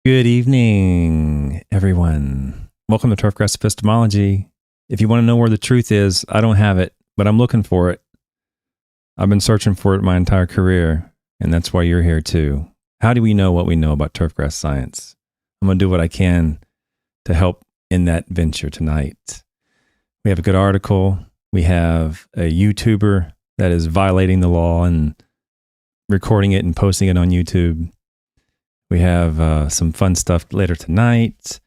Good evening, everyone. Welcome to Turfgrass Epistemology. If you want to know where the truth is, I don't have it, but I'm looking for it. I've been searching for it my entire career, and that's why you're here too. How do we know what we know about turfgrass science? I'm going to do what I can to help in that venture tonight. We have a good article. We have a YouTuber that is violating the law and recording it and posting it on YouTube. We have some fun stuff later tonight.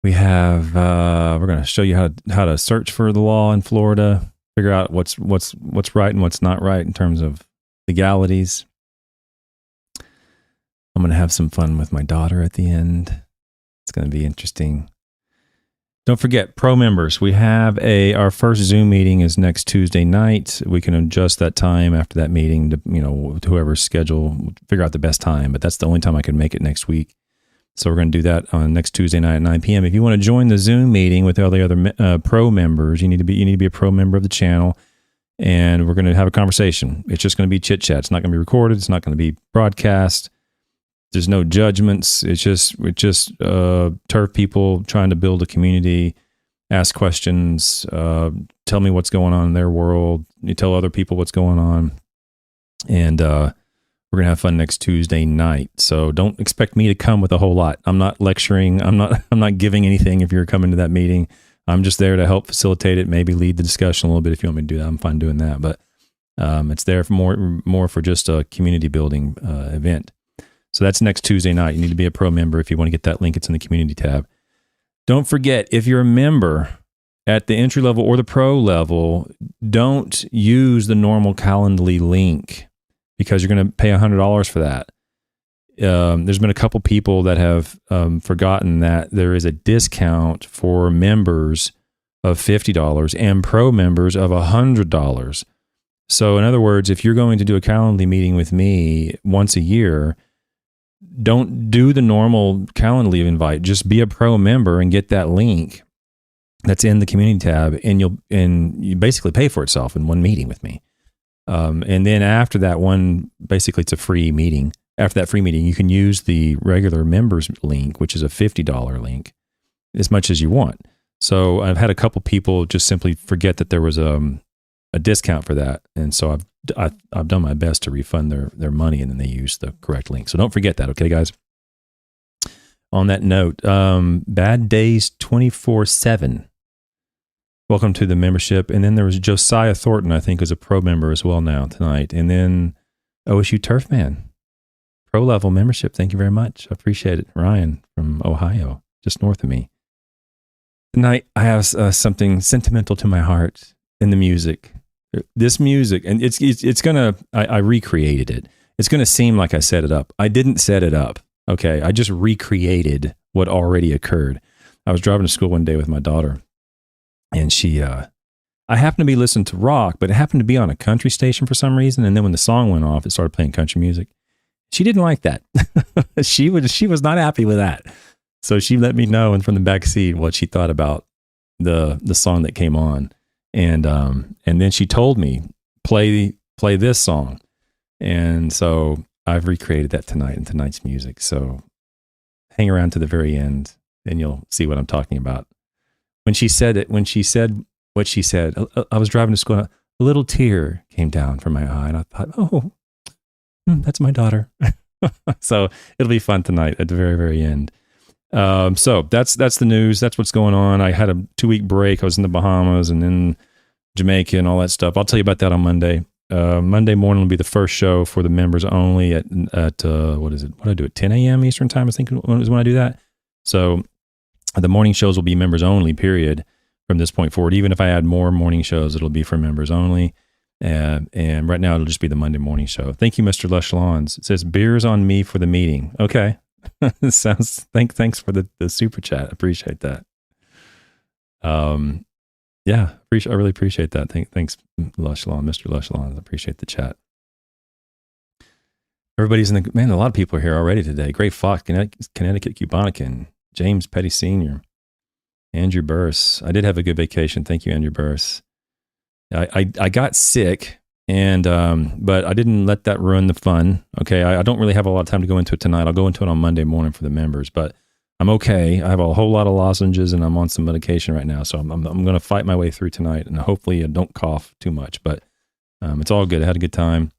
We have we're going to show you how to search for the law in Florida, figure out what's right and what's not right in terms of legalities. I'm going to have some fun with my daughter at the end. It's going to be interesting. Don't forget, pro members, we have our first Zoom meeting is next Tuesday night. We can adjust that time after that meeting to, to whoever's schedule, figure out the best time, but that's the only time I can make it next week. So we're going to do that on next Tuesday night at 9 p.m. If you want to join the Zoom meeting with all the other pro members, you need to be a pro member of the channel, and we're going to have a conversation. It's just going to be chit chat. It's not going to be recorded. It's not going to be broadcast. There's no judgments. It's just turf people trying to build a community, ask questions, tell me what's going on in their world. You tell other people what's going on, and we're gonna have fun next Tuesday night. So don't expect me to come with a whole lot. I'm not lecturing. I'm not giving anything. If you're coming to that meeting, I'm just there to help facilitate it. Maybe lead the discussion a little bit. If you want me to do that, I'm fine doing that. But it's there for more for just a community building event. So that's next Tuesday night. You need to be a pro member. If you want to get that link, it's in the community tab. Don't forget, if you're a member at the entry level or the pro level, don't use the normal Calendly link because you're going to pay $100 for that. There's been a couple people that have forgotten that there is a discount for members of $50 and pro members of $100. So in other words, if you're going to do a Calendly meeting with me once a year, don't do the normal Calendly invite. Just be a pro member and get that link that's in the community tab, and you basically pay for itself in one meeting with me. And then after that one, basically it's a free meeting. After that free meeting, you can use the regular members link, which is a $50 link, as much as you want. So I've had a couple people just simply forget that there was a discount for that, and so I've done my best to refund their money, and then they use the correct link. So don't forget that, okay, guys? On that note, Bad Days 24/7. Welcome to the membership. And then there was Josiah Thornton, I think, is a pro member as well now tonight. And then OSU Turfman, pro level membership. Thank you very much. I appreciate it. Ryan from Ohio, just north of me. Tonight, I have something sentimental to my heart in the music. This music, and it's gonna, I recreated it. It's gonna seem like I set it up. I didn't set it up. Okay. I just recreated what already occurred. I was driving to school one day with my daughter, and I happened to be listening to rock, but it happened to be on a country station for some reason. And then when the song went off, it started playing country music. She didn't like that. She was not happy with that. So she let me know, and from the back seat, what she thought about the song that came on. And then she told me, play this song. And so I've recreated that tonight in tonight's music. So hang around to the very end and you'll see what I'm talking about. When she said what she said, I was driving to school, a little tear came down from my eye, and I thought, oh, that's my daughter. So it'll be fun tonight at the very, very end. So that's the news. That's what's going on. I had a 2-week break. I was in the Bahamas and then Jamaica and all that stuff. I'll tell you about that on Monday. Monday morning will be the first show for the members only at what is it? What do I do at 10 a.m. Eastern time? I think is when I do that. So the morning shows will be members only, period, from this point forward. Even if I add more morning shows, it'll be for members only. And right now it'll just be the Monday morning show. Thank you, Mr. Lush Lawns. It says beers on me for the meeting. Okay. Thanks for the super chat. Appreciate that. Yeah, I really appreciate that. Thanks, Lush Lawn, Mr. Lush Lawn. I appreciate the chat. Everybody's a lot of people are here already today. Great Fox, Connecticut, Cubonican, James Petty Sr., Andrew Burse. I did have a good vacation. Thank you, Andrew Burse. I got sick And but I didn't let that ruin the fun. Okay, I don't really have a lot of time to go into it tonight. I'll go into it on Monday morning for the members, but I'm okay. I have a whole lot of lozenges and I'm on some medication right now, so I'm going to fight my way through tonight, and hopefully I don't cough too much. But it's all good. I had a good time,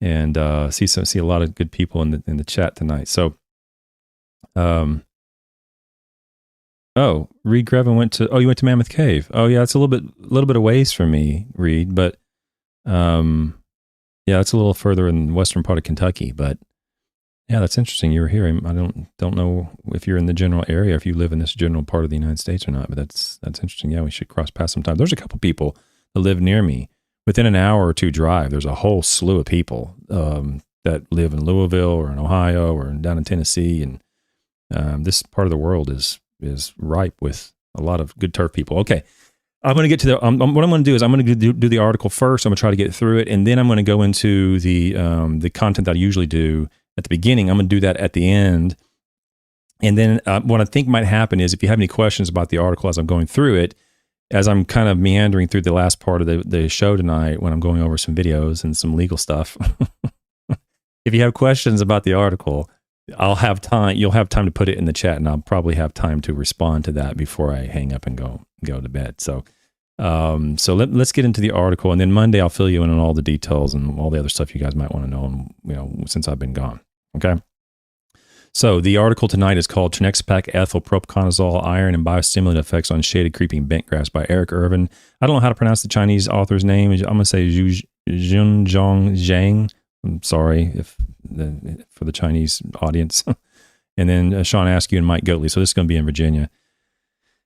and see a lot of good people in the chat tonight. So, Reed Grevin went to. Oh, you went to Mammoth Cave. Oh, yeah, it's a little bit of ways from me, Reed, but. Yeah, it's a little further in the western part of Kentucky, but yeah, that's interesting. You were here. I don't know if you're in the general area, if you live in this general part of the United States or not, but that's interesting. Yeah, we should cross paths sometime. There's a couple people that live near me. Within an hour or two drive, there's a whole slew of people that live in Louisville or in Ohio or down in Tennessee, and this part of the world is ripe with a lot of good turf people. Okay. I'm going to get to what I'm going to do is I'm going to do the article first. I'm going to try to get through it, and then I'm going to go into the content that I usually do at the beginning. I'm going to do that at the end, and then what I think might happen is if you have any questions about the article as I'm going through it, as I'm kind of meandering through the last part of the show tonight when I'm going over some videos and some legal stuff, if you have questions about the article, I'll have time. You'll have time to put it in the chat, and I'll probably have time to respond to that before I hang up and go to bed. So, let's get into the article, and then Monday I'll fill you in on all the details and all the other stuff you guys might want to know. Since I've been gone. Okay. So the article tonight is called "Trinexapac Ethyl Propiconazole Iron and Biostimulant Effects on Shaded Creeping Bentgrass" by Eric Irvin. I don't know how to pronounce the Chinese author's name. I'm going to say Junzhong Zhang. I'm sorry for the Chinese audience. And then Sean Askew and Mike Goatley. So this is going to be in Virginia.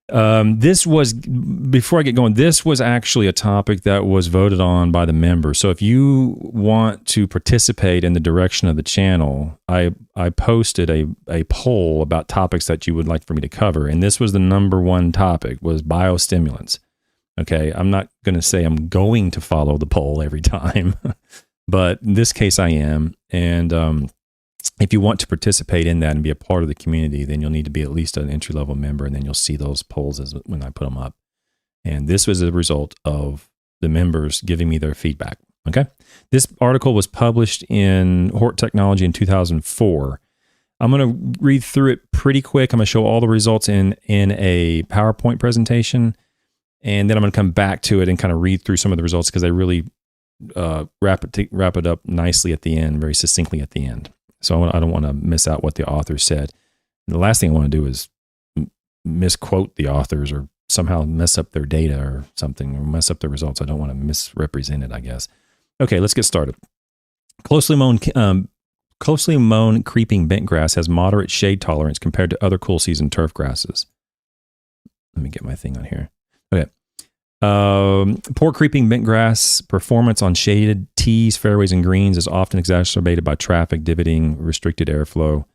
This was, before I get going, this was actually a topic that was voted on by the members. So if you want to participate in the direction of the channel, I posted a poll about topics that you would like for me to cover. And this was the number one topic, was biostimulants. Okay, I'm not going to say I'm going to follow the poll every time. But in this case, I am. And if you want to participate in that and be a part of the community, then you'll need to be at least an entry-level member, and then you'll see those polls when I put them up. And this was a result of the members giving me their feedback. Okay? This article was published in Hort Technology in 2004. I'm going to read through it pretty quick. I'm going to show all the results in a PowerPoint presentation, and then I'm going to come back to it and kind of read through some of the results because they really wrap it up nicely at the end, very succinctly at the end. So I don't want to miss out what the author said. And the last thing I want to do is misquote the authors or somehow mess up their data or something, or mess up the results. I don't want to misrepresent it, I guess. Okay, let's get started. Closely mown creeping bentgrass has moderate shade tolerance compared to other cool season turf grasses. Let me get my thing on here. Okay. Poor creeping bentgrass performance on shaded tees, fairways, and greens is often exacerbated by traffic, divoting, restricted airflow,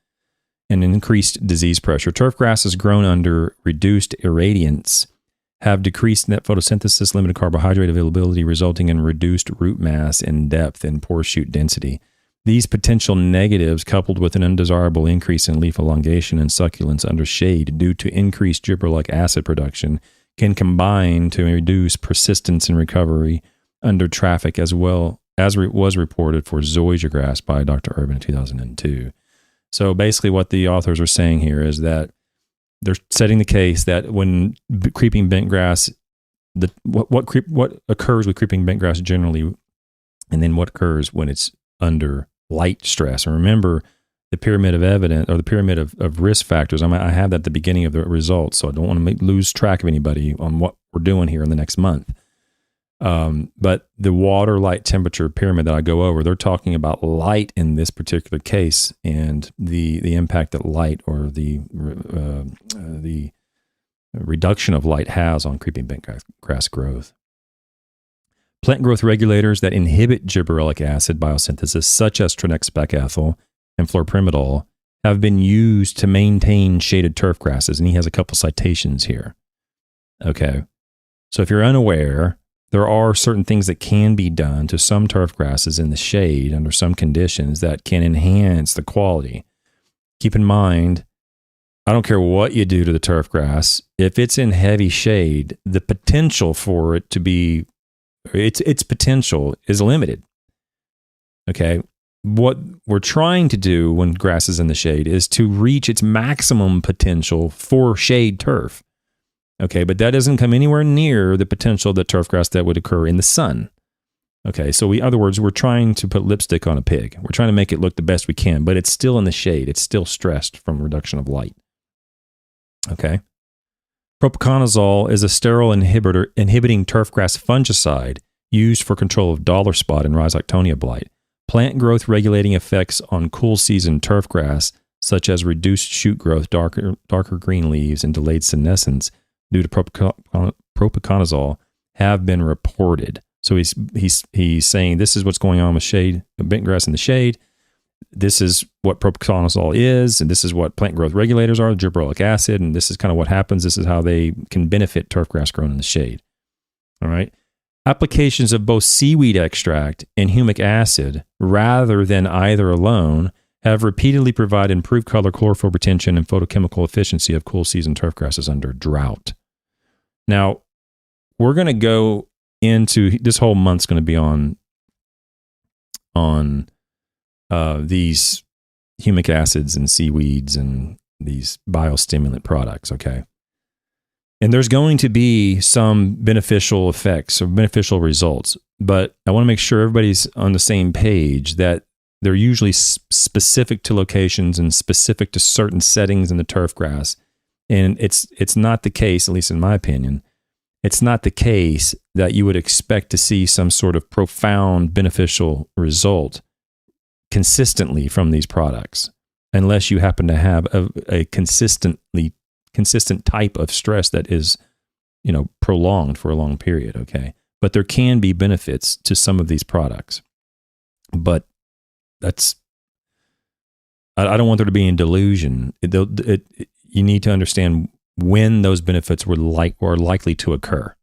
and increased disease pressure. Turf grasses grown under reduced irradiance have decreased net photosynthesis, limited carbohydrate availability, resulting in reduced root mass and depth and pore shoot density. These potential negatives, coupled with an undesirable increase in leaf elongation and succulence under shade due to increased gibberellic acid production, can combine to reduce persistence and recovery under traffic, as well as was reported for zoysia grass by Dr. Urban in 2002. So basically what the authors are saying here is that they're setting the case that when creeping bentgrass, what occurs with creeping bentgrass generally, and then what occurs when it's under light stress. And remember, the pyramid of evidence, or the pyramid of risk factors, I have that at the beginning of the results, so I don't want to lose track of anybody on what we're doing here in the next month. But the water, light, temperature pyramid that I go over, they're talking about light in this particular case, and the impact that light, or the reduction of light, has on creeping bentgrass growth. Plant growth regulators that inhibit gibberellic acid biosynthesis, such as Trinexapac ethyl and fluoropyrimidol, have been used to maintain shaded turf grasses, and he has a couple citations here. Okay, so if you're unaware, there are certain things that can be done to some turf grasses in the shade under some conditions that can enhance the quality. Keep in mind, I don't care what you do to the turf grass, if it's in heavy shade, the potential for it to be its potential is limited. Okay. What we're trying to do when grass is in the shade is to reach its maximum potential for shade turf. Okay. But that doesn't come anywhere near the potential that turf grass that would occur in the sun. Okay. So in other words, we're trying to put lipstick on a pig. We're trying to make it look the best we can, but it's still in the shade. It's still stressed from reduction of light. Okay. Propiconazole is a sterile inhibiting turfgrass fungicide used for control of dollar spot and rhizoctonia blight. Plant growth regulating effects on cool season turfgrass, such as reduced shoot growth, darker green leaves, and delayed senescence due to propiconazole, have been reported. So he's saying this is what's going on with bentgrass in the shade. This is what propiconazole is, and this is what plant growth regulators are, gibberellic acid, and this is kind of what happens. This is how they can benefit turfgrass grown in the shade. All right. Applications of both seaweed extract and humic acid, rather than either alone, have repeatedly provided improved color, chlorophyll retention, and photochemical efficiency of cool season turfgrasses under drought. Now, we're going to go into this whole month's going to be on these humic acids and seaweeds and these biostimulant products, okay? And there's going to be some beneficial effects or beneficial results, but I want to make sure everybody's on the same page that they're usually specific to locations and specific to certain settings in the turf grass. And it's not the case, at least in my opinion, it's not the case that you would expect to see some sort of profound beneficial result consistently from these products, unless you happen to have a consistent type of stress that is, prolonged for a long period. Okay. But there can be benefits to some of these products, but I don't want there to be any delusion. You need to understand when those benefits were likely to occur.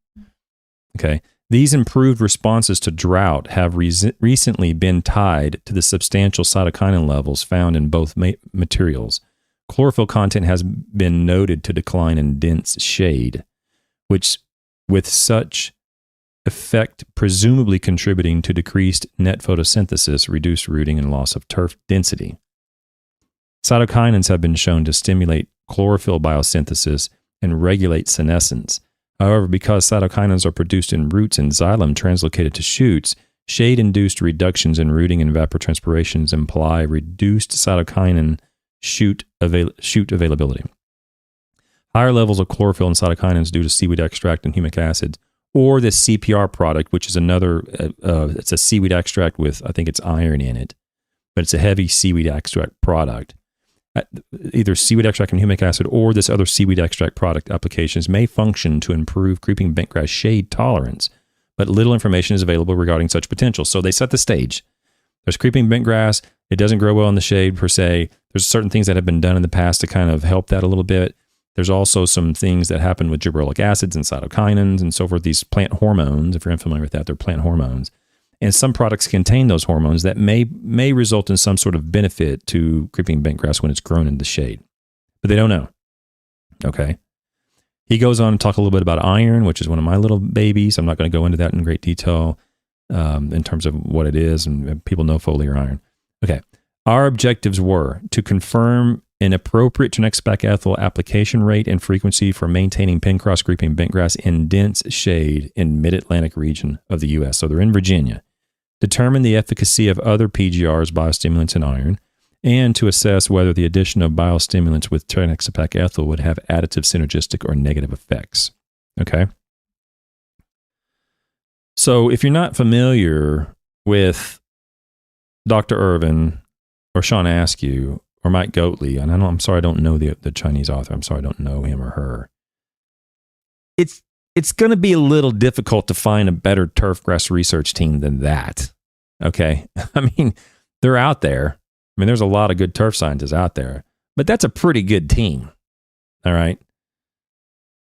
Okay. These improved responses to drought have recently been tied to the substantial cytokinin levels found in both materials. Chlorophyll content has been noted to decline in dense shade, which with such effect presumably contributing to decreased net photosynthesis, reduced rooting, and loss of turf density. Cytokinins have been shown to stimulate chlorophyll biosynthesis and regulate senescence. However, because cytokinins are produced in roots and xylem translocated to shoots, shade-induced reductions in rooting and evapotranspirations imply reduced cytokinin shoot availability. Higher levels of chlorophyll and cytokinins due to seaweed extract and humic acid, or this CPR product, which is another, it's a seaweed extract with, I think it's iron in it, but it's a heavy seaweed extract product. Either seaweed extract and humic acid or this other seaweed extract product applications may function to improve creeping bentgrass shade tolerance, but little information is available regarding such potential. So they set the stage. There's creeping bentgrass. It doesn't grow well in the shade per se. There's certain things that have been done in the past to kind of help that a little bit. There's also some things that happen with gibberellic acids and cytokinins and so forth, these plant hormones. If you're unfamiliar with that, they're plant hormones. And some products contain those hormones that may result in some sort of benefit to creeping bentgrass when it's grown in the shade. But they don't know. Okay. He goes on to talk a little bit about iron, which is one of my little babies. I'm not going to go into that in great detail in terms of what it is, and people know foliar iron. Okay. Our objectives were to confirm an appropriate Trinexapac-ethyl application rate and frequency for maintaining pin-cross creeping bentgrass in dense shade in mid-Atlantic region of the U.S. So they're in Virginia. Determine the efficacy of other PGRs, biostimulants, and iron, and to assess whether the addition of biostimulants with Trinexapac-ethyl would have additive, synergistic, or negative effects. Okay? So if you're not familiar with Dr. Irvin or Sean Askew or Mike Goatley, and I'm sorry I don't know the Chinese author. I'm sorry I don't know him or her. It's going to be a little difficult to find a better turfgrass research team than that. Okay? I mean, they're out there. I mean, there's a lot of good turf scientists out there, but that's a pretty good team. All right?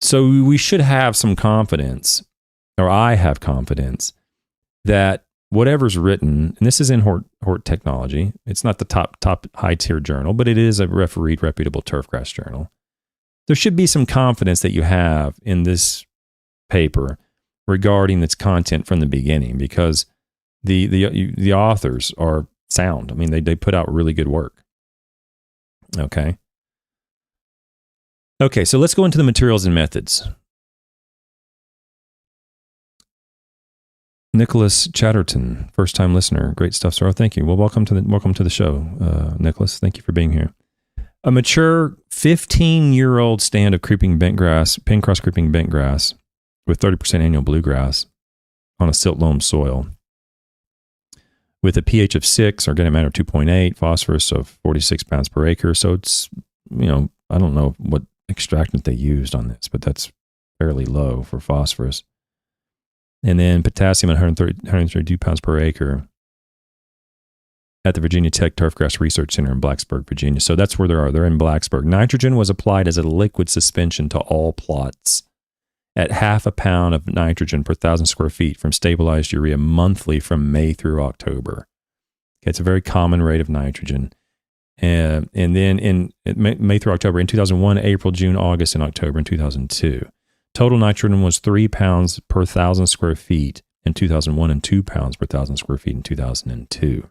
So we should have some confidence, or I have confidence, that whatever's written, and this is in Hort Technology, it's not the top high-tier journal, but it is a refereed, reputable turfgrass journal. There should be some confidence that you have in this paper regarding its content from the beginning, because the authors are sound. I mean, they put out really good work. Okay. Okay, so let's go into the materials and methods. Nicholas Chatterton, first-time listener. Great stuff, sir. Thank you. Well, welcome to the show, Nicholas. Thank you for being here. A mature 15-year-old stand of creeping bentgrass, pin-cross creeping bentgrass with 30% annual bluegrass on a silt loam soil with a pH of 6, organic matter of 2.8, phosphorus of 46 pounds per acre. So it's, I don't know what extractant they used on this, but that's fairly low for phosphorus. And then potassium at 132 pounds per acre at the Virginia Tech Turfgrass Research Center in Blacksburg, Virginia. So that's where they are. They're in Blacksburg. Nitrogen was applied as a liquid suspension to all plots at 0.5 pound of nitrogen per 1,000 square feet from stabilized urea monthly from May through October. Okay, it's a very common rate of nitrogen. And then in May through October, in 2001, April, June, August, and October in 2002. Total nitrogen was 3 pounds per 1,000 square feet in 2001 and 2 pounds per 1,000 square feet in 2002.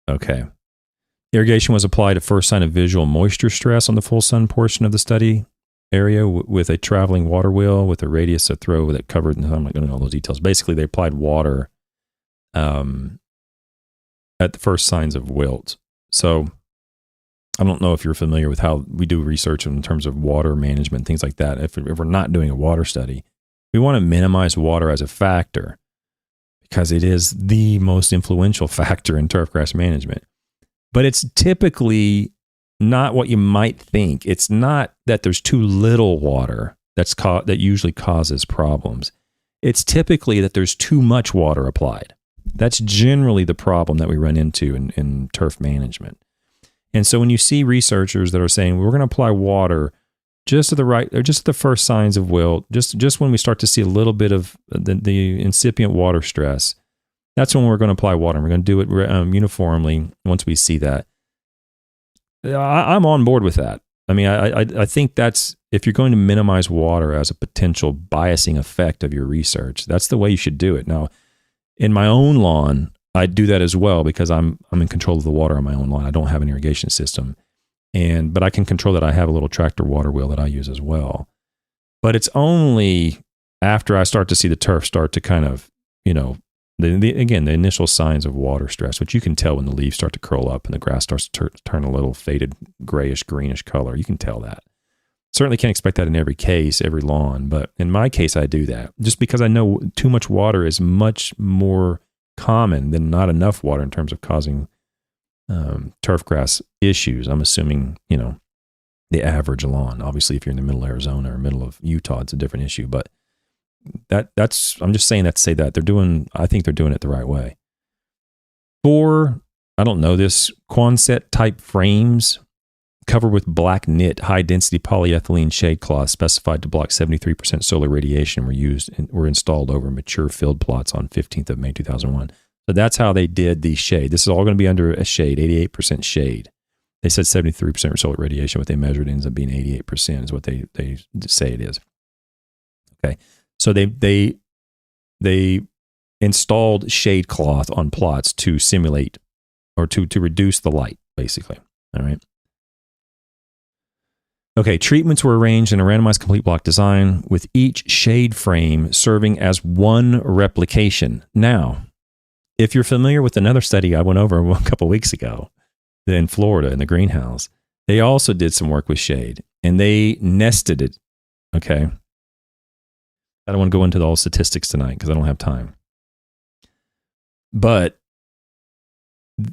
Okay. Irrigation was applied at first sign of visual moisture stress on the full sun portion of the study area with a traveling water wheel with a radius of throw that covered, and I'm not going to know all those details. Basically, they applied water at the first signs of wilt. So I don't know if you're familiar with how we do research in terms of water management, things like that. If we're not doing a water study, we want to minimize water as a factor because it is the most influential factor in turfgrass management. But it's typically not what you might think. It's not that there's too little water that usually causes problems. It's typically that there's too much water applied. That's generally the problem that we run into in turf management. And so when you see researchers that are saying, we're going to apply water just at the first signs of wilt, just when we start to see a little bit of the incipient water stress, that's when we're going to apply water. And we're going to do it uniformly once we see that. I'm on board with that. I mean, I think that's, if you're going to minimize water as a potential biasing effect of your research, that's the way you should do it. Now, in my own lawn, I do that as well because I'm in control of the water on my own lawn. I don't have an irrigation system, but I can control that. I have a little tractor water wheel that I use as well. But it's only after I start to see the turf start to kind of, the initial signs of water stress, which you can tell when the leaves start to curl up and the grass starts to turn a little faded grayish, greenish color. You can tell that. Certainly can't expect that in every case, every lawn, but in my case, I do that just because I know too much water is much more common than not enough water in terms of causing turfgrass issues. I'm assuming, the average lawn. Obviously, if you're in the middle of Arizona or middle of Utah, it's a different issue, but I'm just saying that to say that I think they're doing it the right way. For, I don't know this, Quonset type frames covered with black knit high density polyethylene shade cloth specified to block 73% solar radiation were installed over mature field plots on 15th of May 2001. So that's how they did the shade. This is all going to be under a shade, 88% shade. They said 73% solar radiation. What they measured ends up being 88% is what they say it is. Okay. So they installed shade cloth on plots to simulate or to reduce the light, basically. All right. Okay, treatments were arranged in a randomized complete block design with each shade frame serving as one replication. Now, if you're familiar with another study I went over a couple weeks ago in Florida in the greenhouse, they also did some work with shade and they nested it. Okay. I don't want to go into all statistics tonight because I don't have time. But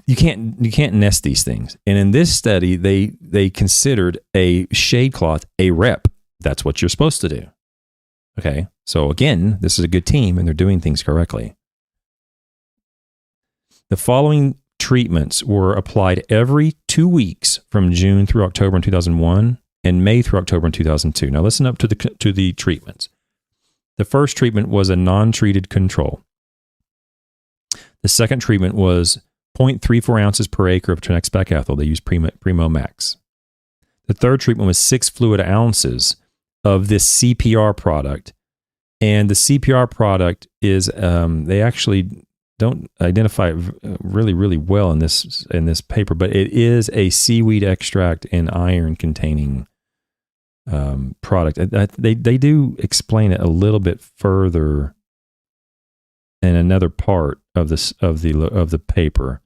you can't nest these things. And in this study, they considered a shade cloth a rep. That's what you're supposed to do. Okay. So again, this is a good team and they're doing things correctly. The following treatments were applied every 2 weeks from June through October in 2001 and May through October in 2002. Now listen up to the treatments. The first treatment was a non-treated control. The second treatment was 0.34 ounces per acre of Trinexpac-ethyl. They used Primo Max. The third treatment was 6 fluid ounces of this CPR product And the CPR product is, they actually don't identify it really, really well in this paper, but it is a seaweed extract and iron containing product. They do explain it a little bit further in another part of the paper,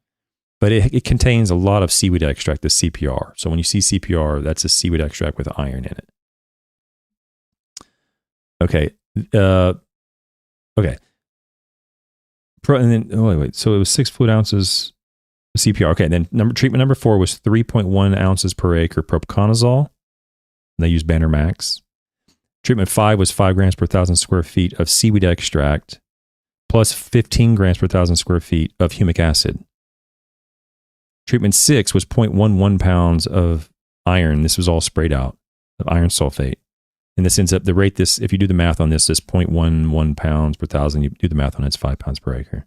but it contains a lot of seaweed extract, the CPR. So when you see CPR, that's a seaweed extract with iron in it. Okay. Okay. And then, wait. So it was 6 fluid ounces CPR. Okay. Then treatment number 4 was 3.1 ounces per acre propiconazole. They used Banner Max. Treatment 5 was 5 grams per 1,000 square feet of seaweed extract, plus 15 grams per 1,000 square feet of humic acid. Treatment 6 was 0.11 pounds of iron. This was all sprayed out of iron sulfate. And this ends up, if you do the math on this 0.11 pounds per 1,000, you do the math on it, it's 5 pounds per acre,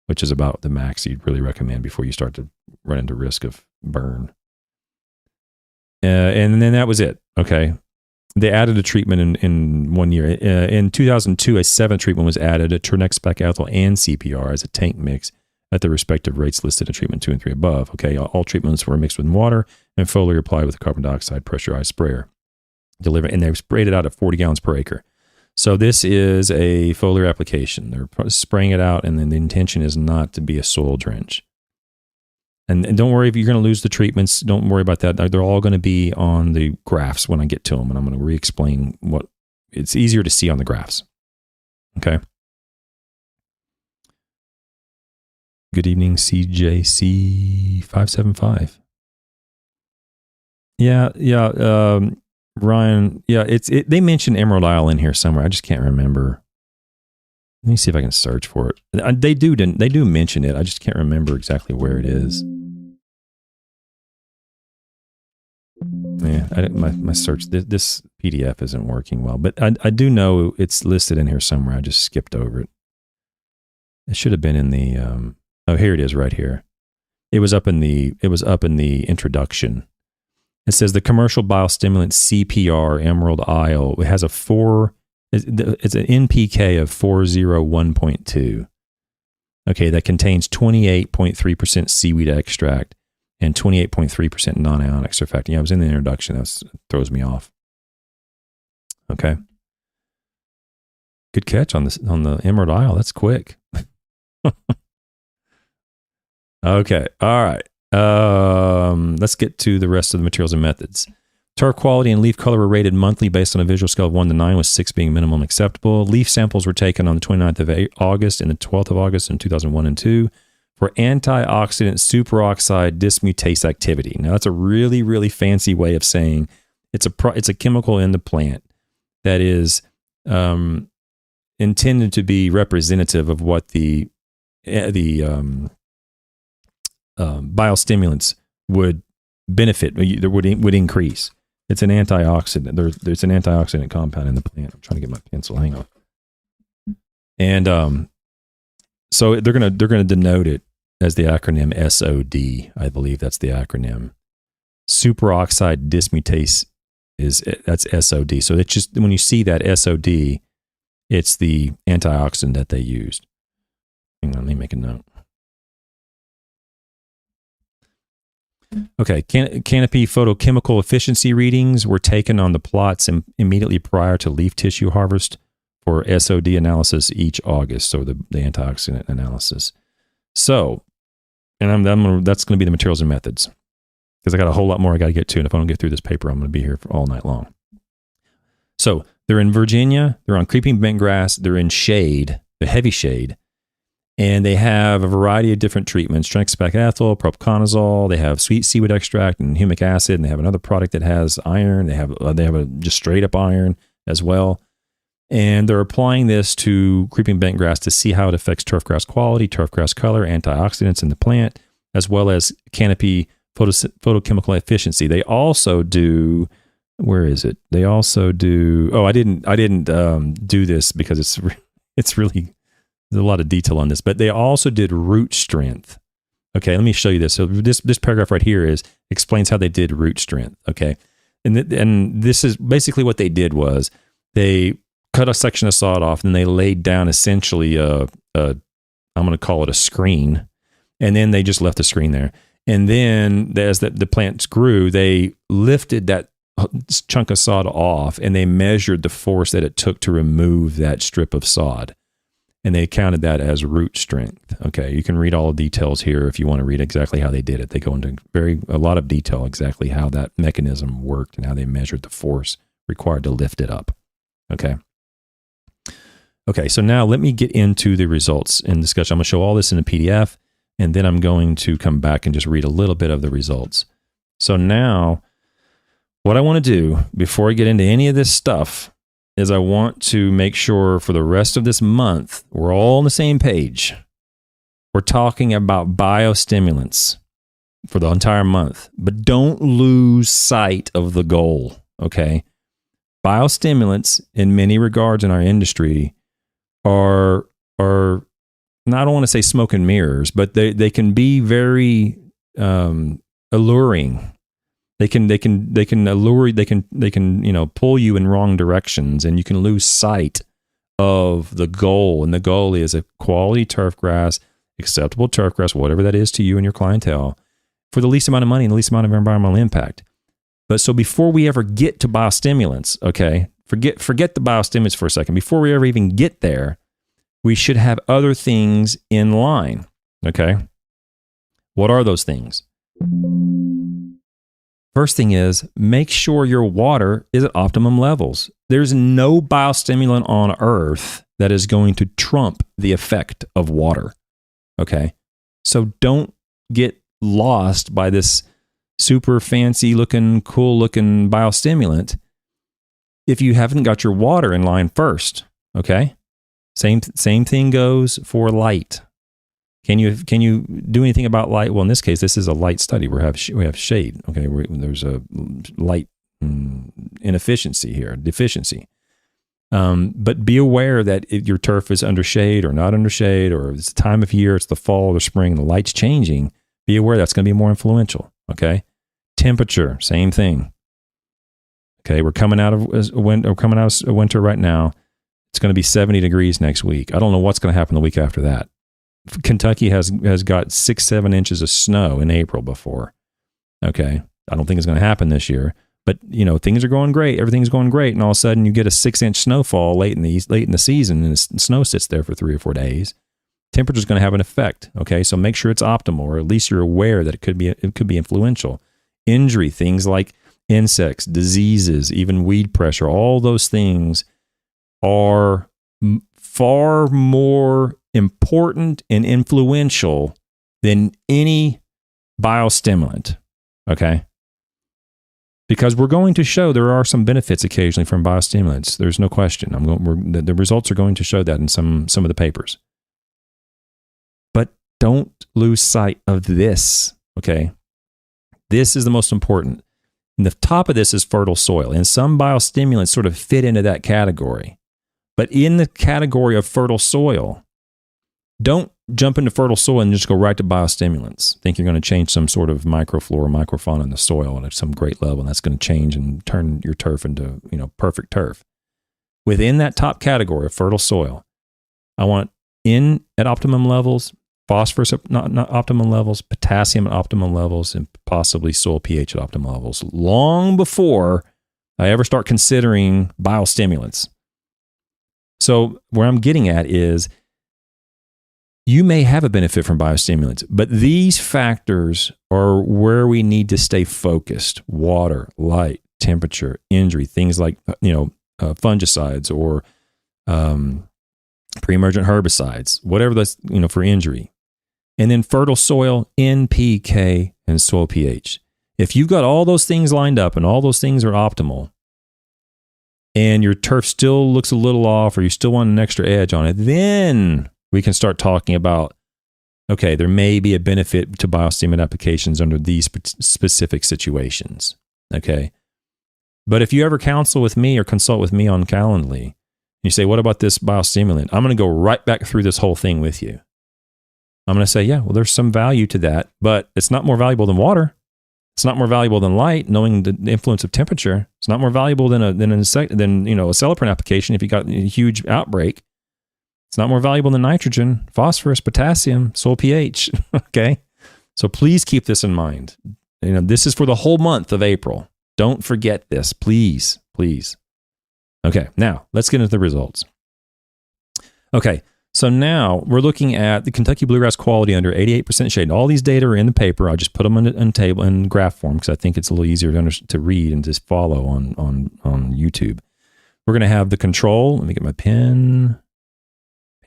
which is about the max you'd really recommend before you start to run into risk of burn. And then that was it. Okay. They added a treatment in 1 year. In 2002, a 7th treatment was added, a Turnexpac ethyl and CPR as a tank mix at the respective rates listed in treatment 2 and 3 above. Okay. All treatments were mixed with water and foliar applied with a carbon dioxide pressurized sprayer. And they sprayed it out at 40 gallons per acre. So this is a foliar application. They're spraying it out, and then the intention is not to be a soil drench. And don't worry if you're going to lose the treatments. Don't worry about that. They're all going to be on the graphs when I get to them, and I'm going to re-explain what it's easier to see on the graphs. Okay. Good evening, CJC575. Yeah. Ryan, yeah, they mentioned Emerald Isle in here somewhere. I just can't remember. Let me see if I can search for it. They do mention it. I just can't remember exactly where it is. Yeah, my search, this PDF isn't working well, but I do know it's listed in here somewhere. I just skipped over it. It should have been in the oh, here it is right here. It was up in the introduction. It says the commercial biostimulant CPR Emerald Isle. It has it's an NPK of 401.2. Okay, that contains 28.3% seaweed extract and 28.3% non-ionic surfactant. Yeah, I was in the introduction. That throws me off. Okay. Good catch on the Emerald Isle. That's quick. Okay. All right. Let's get to the rest of the materials and methods. Turf quality and leaf color were rated monthly based on a visual scale of 1 to 9, with 6 being minimum acceptable. Leaf samples were taken on the 29th of August and the 12th of August in 2001 and 2 for antioxidant superoxide dismutase activity. Now, that's a really, really fancy way of saying it's a chemical in the plant that is intended to be representative of what the biostimulants would benefit, would increase. It's an antioxidant. There's an antioxidant compound in the plant. I'm trying to get my pencil. Hang on. And so they're gonna denote it as the acronym SOD. I believe that's the acronym. Superoxide dismutase that's SOD. So it's just when you see that SOD, it's the antioxidant that they used. Hang on, let me make a note. Okay, canopy photochemical efficiency readings were taken on the plots immediately prior to leaf tissue harvest for SOD analysis each August, so the antioxidant analysis. So, and that's going to be the materials and methods, because I got a whole lot more I got to get to, and if I don't get through this paper, I'm going to be here for all night long. So, they're in Virginia, they're on creeping bentgrass, they're in shade, the heavy shade, and they have a variety of different treatments: Turnexpac ethyl, propiconazole. They have sweet seaweed extract and humic acid, and they have another product that has iron. They have a just straight up iron as well. And they're applying this to creeping bentgrass to see how it affects turfgrass quality, turfgrass color, antioxidants in the plant, as well as canopy photochemical efficiency. They also do. Where is it? They also do. Oh, I didn't do this because it's really. There's a lot of detail on this, but they also did root strength. Okay, let me show you this. So this paragraph right here explains how they did root strength. Okay, and this is basically what they did was they cut a section of sod off, and they laid down essentially I'm going to call it a screen. And then they just left the screen there. And then as the plants grew, they lifted that chunk of sod off, and they measured the force that it took to remove that strip of sod. And they counted that as root strength. Okay, you can read all the details here if you want to read exactly how they did it. They go into a lot of detail exactly how that mechanism worked and how they measured the force required to lift it up. Okay. Okay, so now let me get into the results and discussion. I'm going to show all this in a PDF, and then I'm going to come back and just read a little bit of the results. So now, what I want to do before I get into any of this stuff is I want to make sure for the rest of this month, we're all on the same page. We're talking about biostimulants for the entire month, but don't lose sight of the goal, okay? Biostimulants, in many regards in our industry, are not, I don't want to say smoke and mirrors, but they can be very alluring. They can allure, they can pull you in wrong directions, and you can lose sight of the goal. And the goal is a quality turf grass, acceptable turf grass, whatever that is to you and your clientele, for the least amount of money and the least amount of environmental impact. But so before we ever get to biostimulants, okay, forget the biostimulants for a second. Before we ever even get there, we should have other things in line. Okay, what are those things? First thing is, make sure your water is at optimum levels. There's no biostimulant on earth that is going to trump the effect of water. Okay? So don't get lost by this super fancy looking, cool looking biostimulant if you haven't got your water in line first. Okay? Same thing goes for light. Can you do anything about light? Well, in this case, this is a light study. We have shade. Okay, there's a light deficiency here. But be aware that if your turf is under shade or not under shade, or it's the time of year, it's the fall or spring, the light's changing. Be aware that's going to be more influential. Okay, temperature, same thing. Okay, we're coming out of winter right now. It's going to be 70 degrees next week. I don't know what's going to happen the week after that. Kentucky has got 6-7 inches of snow in April before. Okay. I don't think it's going to happen this year, but things are going great. Everything's going great. And all of a sudden you get a 6-inch snowfall late in the season, and the snow sits there for 3 or 4 days. Temperature is going to have an effect. Okay. So make sure it's optimal, or at least you're aware that it could be influential. Injury, things like insects, diseases, even weed pressure, all those things are far more important and influential than any biostimulant, okay? Because we're going to show there are some benefits occasionally from biostimulants. There's no question. The results are going to show that in some of the papers. But don't lose sight of this, okay? This is the most important. And the top of this is fertile soil, and some biostimulants sort of fit into that category. But in the category of fertile soil, don't jump into fertile soil and just go right to biostimulants. Think you're going to change some sort of microflora, microfauna in the soil at some great level, and that's going to change and turn your turf into, perfect turf. Within that top category of fertile soil, I want at optimum levels, phosphorus at not optimum levels, potassium at optimum levels, and possibly soil pH at optimum levels, long before I ever start considering biostimulants. So where I'm getting at is, you may have a benefit from biostimulants, but these factors are where we need to stay focused: water, light, temperature, injury, things like fungicides or pre-emergent herbicides, whatever that's for injury. And then fertile soil, NPK, and soil pH. If you've got all those things lined up and all those things are optimal, and your turf still looks a little off, or you still want an extra edge on it, then we can start talking about, okay, there may be a benefit to biostimulant applications under these specific situations. Okay. But if you ever counsel with me or consult with me on Calendly, you say, what about this biostimulant? I'm going to go right back through this whole thing with you. I'm going to say, yeah, well, there's some value to that, but it's not more valuable than water. It's not more valuable than light, knowing the influence of temperature. It's not more valuable than a celloprint application if you got a huge outbreak. It's not more valuable than nitrogen, phosphorus, potassium, soil pH. Okay? So please keep this in mind. This is for the whole month of April. Don't forget this, please, please. Okay, now let's get into the results. Okay, so now we're looking at the Kentucky bluegrass quality under 88% shade. All these data are in the paper. I'll just put them in table in graph form because I think it's a little easier to read and just follow on YouTube. We're going to have the control. Let me get my pen.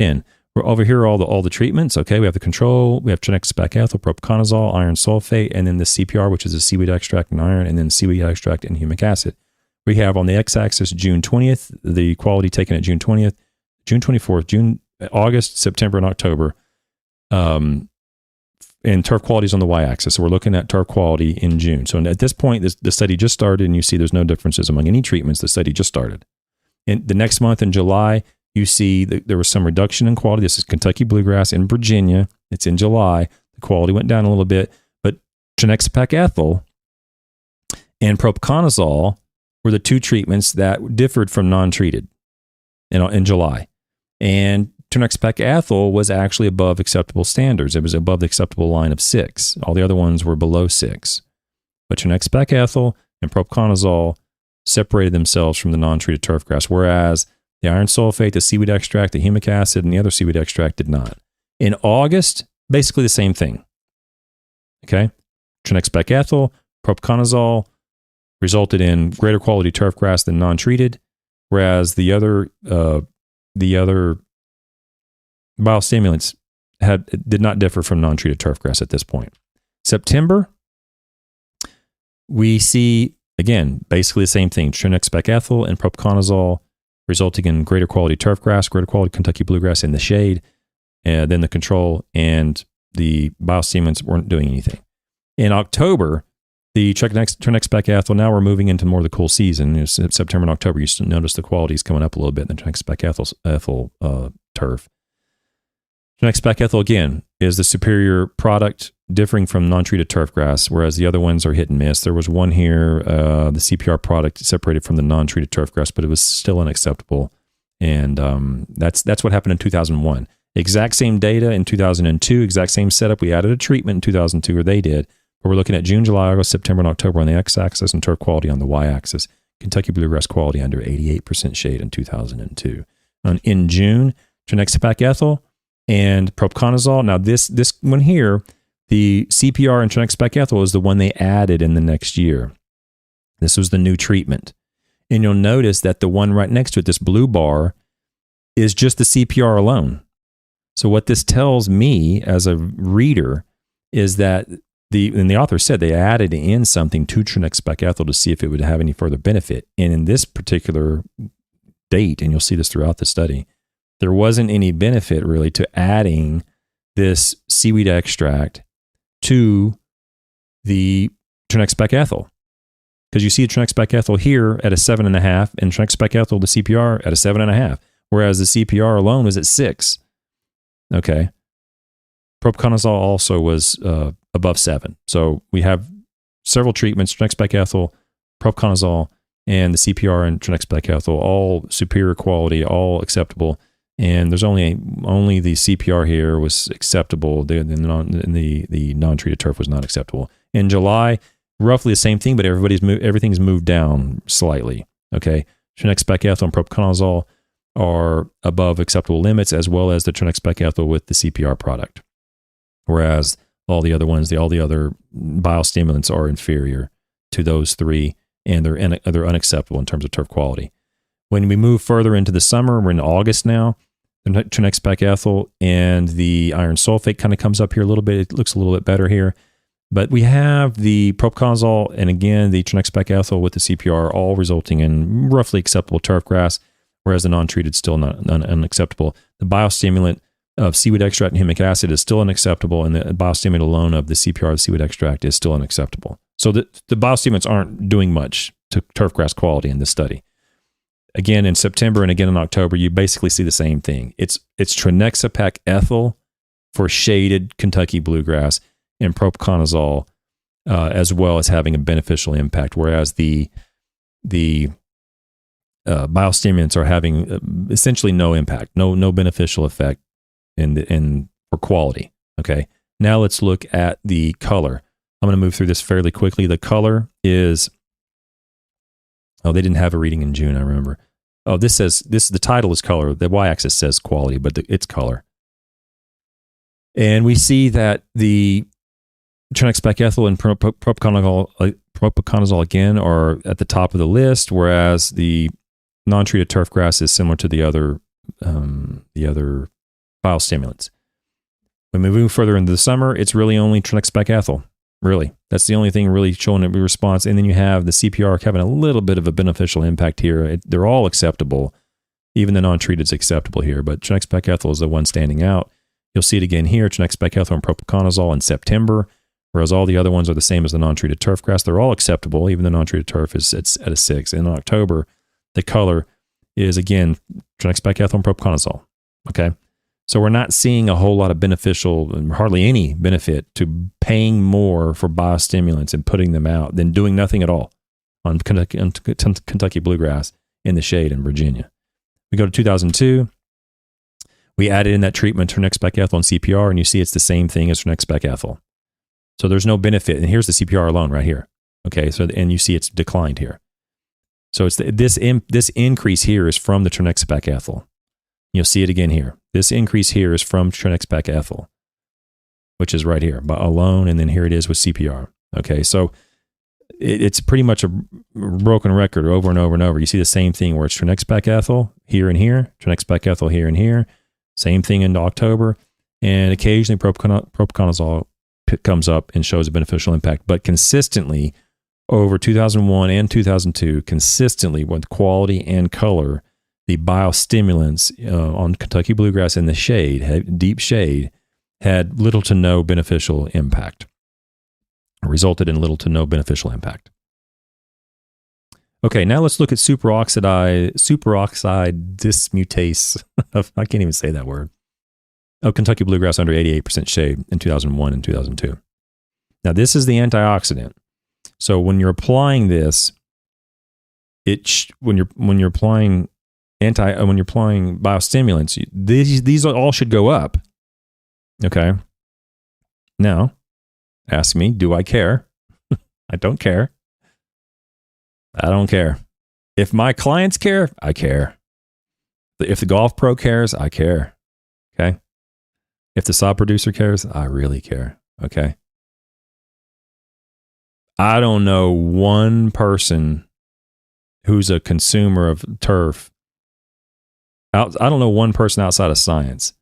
We're over here all the treatments. Okay, we have the control. We have trinexapac-ethyl, propiconazole, iron sulfate, and then the CPR, which is a seaweed extract and iron, and then seaweed extract and humic acid. We have on the x-axis June 20th, the quality taken at June 20th, June 24th, August, September, and October. And turf quality is on the y-axis. So we're looking at turf quality in June. So at this point, the study just started, and you see there's no differences among any treatments. The study just started. In the next month, in July, you see that there was some reduction in quality. This is Kentucky bluegrass in Virginia. It's in July. The quality went down a little bit, but trinexapac-ethyl and propiconazole were the two treatments that differed from non-treated in July. And trinexapac-ethyl was actually above acceptable standards. It was above the acceptable line of 6. All the other ones were below 6. But trinexapac-ethyl and propiconazole separated themselves from the non-treated turfgrass, whereas the iron sulfate, the seaweed extract, the humic acid, and the other seaweed extract did not. In August, basically the same thing. Okay? Trinexapac-ethyl, propiconazole resulted in greater quality turfgrass than non-treated, whereas the other biostimulants did not differ from non-treated turfgrass at this point. September, we see, again, basically the same thing. Trinexapac-ethyl and propiconazole resulting in greater quality turfgrass, greater quality Kentucky bluegrass in the shade, and then the control and the biostimulants weren't doing anything. In October, the trinexapac-ethyl, now we're moving into more of the cool season. September and October, you notice the quality is coming up a little bit in the trinexapac-ethyl turf. Trinexapac-ethyl, again, is the superior product, differing from non-treated turfgrass, whereas the other ones are hit and miss. There was one here, the CPR product separated from the non-treated turfgrass, but it was still unacceptable. And that's what happened in 2001. Exact same data in 2002, exact same setup. We added a treatment in 2002, or they did. But we're looking at June, July, August, September, and October on the x-axis and turf quality on the y-axis. Kentucky bluegrass quality under 88% shade in 2002. In June, trinexapac-ethyl and propiconazole. Now this one here, the CPR and trinexapac-ethyl is the one they added in the next year. This was the new treatment. And you'll notice that the one right next to it, this blue bar, is just the CPR alone. So what this tells me as a reader is that the author said they added in something to trinexapac-ethyl to see if it would have any further benefit. And in this particular date, and you'll see this throughout the study, there wasn't any benefit really to adding this seaweed extract to the trinexapac-ethyl. Because you see trinexapac-ethyl here at a 7.5 and trinexapac-ethyl, the CPR, at a 7.5, whereas the CPR alone was at 6. Okay. Propiconazole also was above 7. So we have several treatments, trinexapac-ethyl, propiconazole, and the CPR and trinexapac-ethyl, all superior quality, all acceptable. And there's only the CPR here was acceptable. The non-treated turf was not acceptable. In July, roughly the same thing, but everything's moved down slightly. Okay, trinexapac-ethyl and propiconazole are above acceptable limits, as well as the trinexapac-ethyl with the CPR product. Whereas all the other ones, all the other biostimulants are inferior to those three, and they're unacceptable in terms of turf quality. When we move further into the summer, we're in August now, the trinexapac-ethyl and the iron sulfate kind of comes up here a little bit. It looks a little bit better here. But we have the propiconazole and again the trinexapac-ethyl with the CPR all resulting in roughly acceptable turfgrass, whereas the non-treated still not unacceptable. The biostimulant of seaweed extract and humic acid is still unacceptable, and the biostimulant alone of the CPR of seaweed extract is still unacceptable. So the biostimulants aren't doing much to turfgrass quality in this study. Again, in September and again in October, you basically see the same thing. It's trinexapac-ethyl for shaded Kentucky bluegrass and propiconazole as well as having a beneficial impact, whereas the biostimulants are having essentially no impact, no beneficial effect for quality. Okay. Now let's look at the color. I'm going to move through this fairly quickly. The color is, they didn't have a reading in June, I remember. Oh, the title is color. The y-axis says quality, but it's color. And we see that the trinexpecethyl and propiconazole again are at the top of the list, whereas the non-treated turfgrass is similar to the other biostimulants. When we move further into the summer, it's really only trinexpecethyl. Really, that's the only thing really showing a response. And then you have the CPR having a little bit of a beneficial impact here. They're all acceptable. Even the non-treated is acceptable here, but trinexpecethyl is the one standing out. You'll see it again here, trinexpecethyl and propiconazole in September, whereas all the other ones are the same as the non-treated turfgrass. They're all acceptable. Even the non-treated turf it's at a 6. And in October, the color is, again, trinexpecethyl and propiconazole. Okay? So we're not seeing a whole lot of beneficial, hardly any benefit to paying more for biostimulants and putting them out than doing nothing at all on Kentucky bluegrass in the shade in Virginia. We go to 2002. We added in that treatment trinexpecethyl and CPR, and you see it's the same thing as trinexpecethyl. So there's no benefit. And here's the CPR alone right here. Okay, so and you see it's declined here. So it's this increase here is from the trinexpecethyl. You'll see it again here. This increase here is from trinexpecethyl, which is right here, but alone, and then here it is with CPR. Okay, so it's pretty much a broken record over and over and over. You see the same thing where it's trinexpecethyl here and here, trinexpecethyl here and here, same thing in October, and occasionally propiconazole comes up and shows a beneficial impact, but consistently over 2001 and 2002, consistently with quality and color, the biostimulants on Kentucky bluegrass in the shade, deep shade, had little to no beneficial impact, resulted in little to no beneficial impact. Okay, now let's look at superoxide dismutase. I can't even say that word. Of Kentucky bluegrass under 88% shade in 2001 and 2002. Now this is the antioxidant. So when you're applying this, when you're applying biostimulants, these all should go up. Okay. Now, ask me, do I care? I don't care. I don't care. If my clients care, I care. If the golf pro cares, I care. Okay. If the sod producer cares, I really care. Okay. I don't know one person who's a consumer of turf. I don't know one person outside of science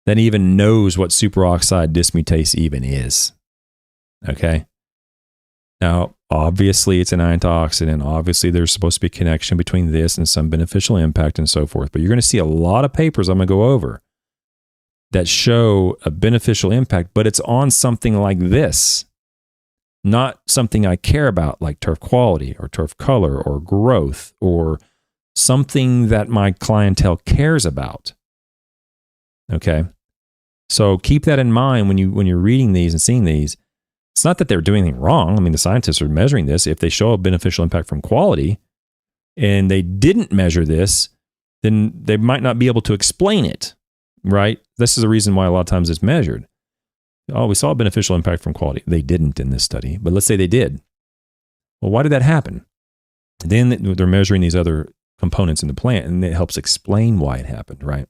that even knows what superoxide dismutase even is. Okay. Now, obviously, it's an antioxidant. Obviously, there's supposed to be a connection between this and some beneficial impact and so forth. But you're going to see a lot of papers I'm going to go over that show a beneficial impact, but it's on something like this, not something I care about like turf quality or turf color or growth or something that my clientele cares about. Okay. So keep that in mind when you're reading these and seeing these. It's not that they're doing anything wrong. I mean, the scientists are measuring this. If they show a beneficial impact from quality and they didn't measure this, then they might not be able to explain it, right? This is the reason why a lot of times it's measured. Oh, we saw a beneficial impact from quality. They didn't in this study, but let's say they did. Well, why did that happen? Then they're measuring these other components in the plant, and it helps explain why it happened, right?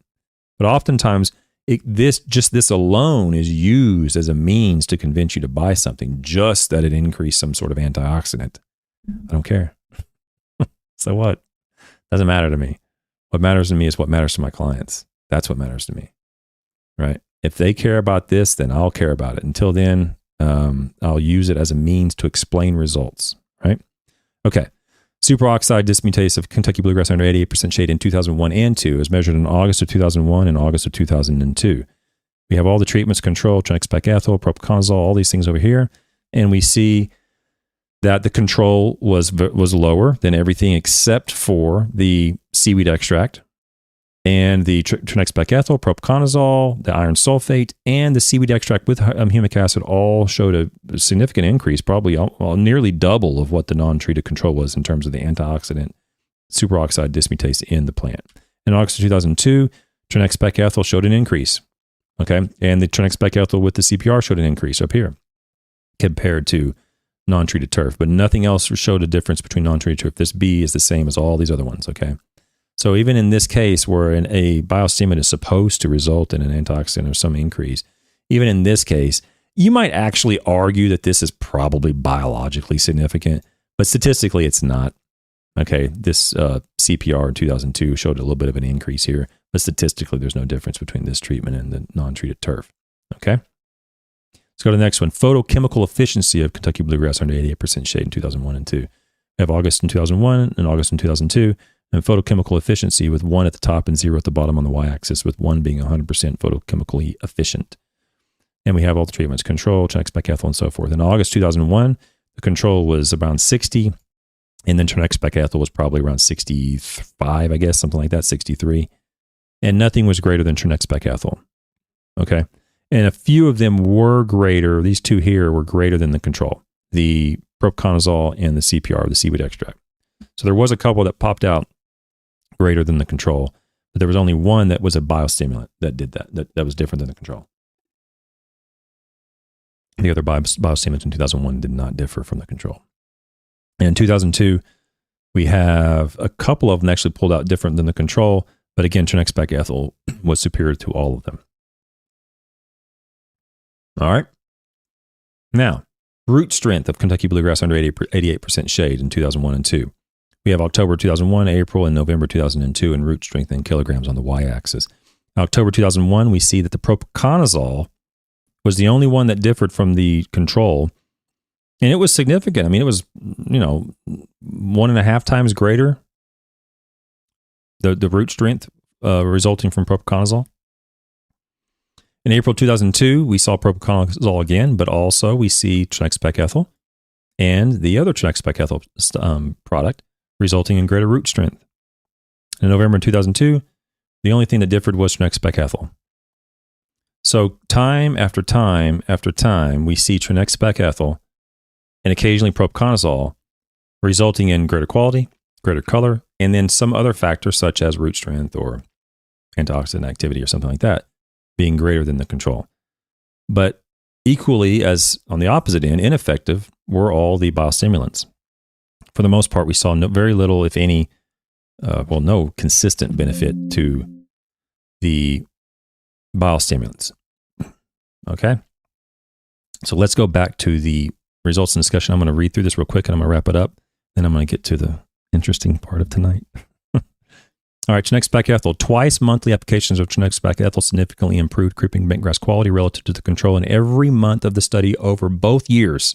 But oftentimes, this alone is used as a means to convince you to buy something, just that it increased some sort of antioxidant. I don't care. So what? Doesn't matter to me. What matters to me is what matters to my clients. That's what matters to me, right? If they care about this, then I'll care about it. Until then, I'll use it as a means to explain results, right? Okay. Superoxide dismutase of Kentucky bluegrass under 88% shade in 2001 and 2 is measured in August of 2001 and August of 2002. We have all the treatments control, trinexpecethyl, propiconazole, all these things over here. And we see that the control was lower than everything except for the seaweed extract. And the trinexpec ethyl, propiconazole, the iron sulfate, and the seaweed extract with humic acid all showed a significant increase, probably nearly double of what the non-treated control was in terms of the antioxidant superoxide dismutase in the plant. In August of 2002, trinexpec ethyl showed an increase. Okay. And the trinexpec ethyl with the CPR showed an increase up here compared to non-treated turf, but nothing else showed a difference between non-treated turf. This B is the same as all these other ones. Okay. So even in this case where a biostimulant is supposed to result in an antioxidant or some increase, even in this case, you might actually argue that this is probably biologically significant, but statistically it's not. Okay, this CPR in 2002 showed a little bit of an increase here, but statistically there's no difference between this treatment and the non-treated turf. Okay, let's go to the next one. Photochemical efficiency of Kentucky bluegrass under 88% shade in 2001 and 2. We have August in 2001 and August in 2002, and photochemical efficiency with 1 at the top and 0 at the bottom on the y-axis, with 1 being 100% photochemically efficient. And we have all the treatments, control, trinexpec ethyl, and so forth. In August 2001, the control was around 60, and then trinexpec ethyl was probably around 65, I guess, something like that, 63. And nothing was greater than trinexpec ethyl. Okay. And a few of them were greater. These two here were greater than the control, the propiconazole and the CPR, the seaweed extract. So there was a couple that popped out greater than the control, but there was only one that was a biostimulant that did that was different than the control. The other biostimulants in 2001 did not differ from the control. And in 2002, we have a couple of them actually pulled out different than the control, but again, trinexpec ethyl was superior to all of them. All right. Now, root strength of Kentucky bluegrass under 88% shade in 2001 and 2. We have October 2001, April, and November 2002 in root strength in kilograms on the y-axis. In October 2001, we see that the propiconazole was the only one that differed from the control. And it was significant. I mean, it was, 1.5 times greater, the root strength resulting from propiconazole. In April 2002, we saw propiconazole again, but also we see trinexpec ethyl and the other trinexpec ethyl product resulting in greater root strength. In November 2002, the only thing that differed was trinexpec ethyl. So time after time after time, we see trinexpec ethyl and occasionally propiconazole, resulting in greater quality, greater color, and then some other factors such as root strength or antioxidant activity or something like that being greater than the control. But equally, as on the opposite end, ineffective were all the biostimulants. For the most part, we saw very little, if any, no consistent benefit to the biostimulants. Okay? So let's go back to the results and discussion. I'm going to read through this real quick and I'm going to wrap it up. Then I'm going to get to the interesting part of tonight. All right, trinexpec ethyl. Twice monthly applications of trinexpec ethyl significantly improved creeping bentgrass quality relative to the control in every month of the study over both years.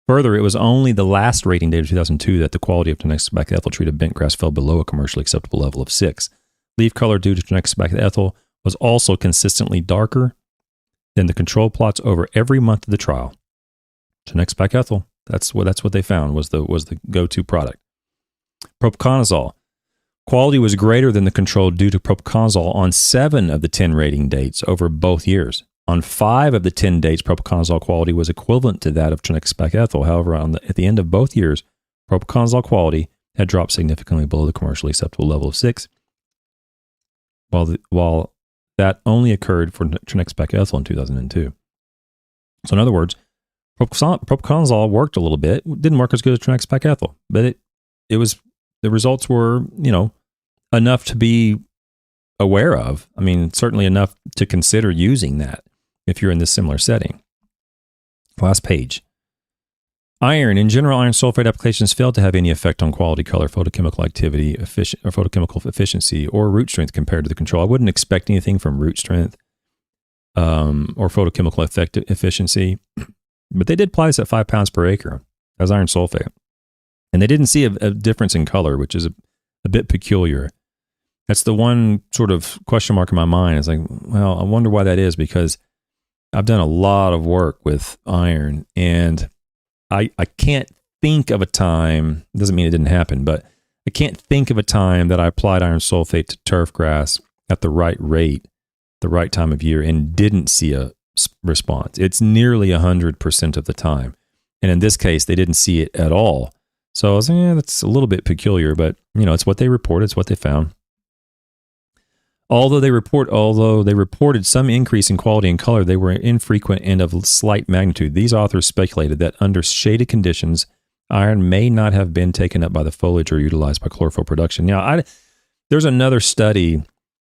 Further, it was only the last rating date of 2002 that the quality of trinexpec ethyl treated bentgrass fell below a commercially acceptable level of 6. Leaf color due to trinexpec ethyl was also consistently darker than the control plots over every month of the trial. Trinexpec ethyl, that's what they found was the go-to product. Propiconazole. Quality was greater than the control due to propiconazole on 7 of the 10 rating dates over both years. On 5 of the 10 dates, propiconazole quality was equivalent to that of trinexpec ethyl. However, at the end of both years, propiconazole quality had dropped significantly below the commercially acceptable level of 6, while that only occurred for trinexpec ethyl in 2002. So in other words, propiconazole worked a little bit. It didn't work as good as trinexpec ethyl, but it was, the results were, enough to be aware of. I mean, certainly enough to consider using that if you're in this similar setting. Last page. Iron. In general, iron sulfate applications failed to have any effect on quality, color, photochemical activity, photochemical efficiency, or root strength compared to the control. I wouldn't expect anything from root strength or photochemical efficiency, but they did apply this at 5 pounds per acre as iron sulfate. And they didn't see a difference in color, which is a bit peculiar. That's the one sort of question mark in my mind. It's like, well, I wonder why that is, because I've done a lot of work with iron, and I can't think of a time, doesn't mean it didn't happen, but I can't think of a time that I applied iron sulfate to turf grass at the right rate, the right time of year, and didn't see a response. It's nearly 100% of the time. And in this case, they didn't see it at all. So I was like, that's a little bit peculiar, but it's what they reported, it's what they found. Although they reported some increase in quality and color, they were infrequent and of slight magnitude. These authors speculated that under shaded conditions, iron may not have been taken up by the foliage or utilized by chlorophyll production. Now, there's another study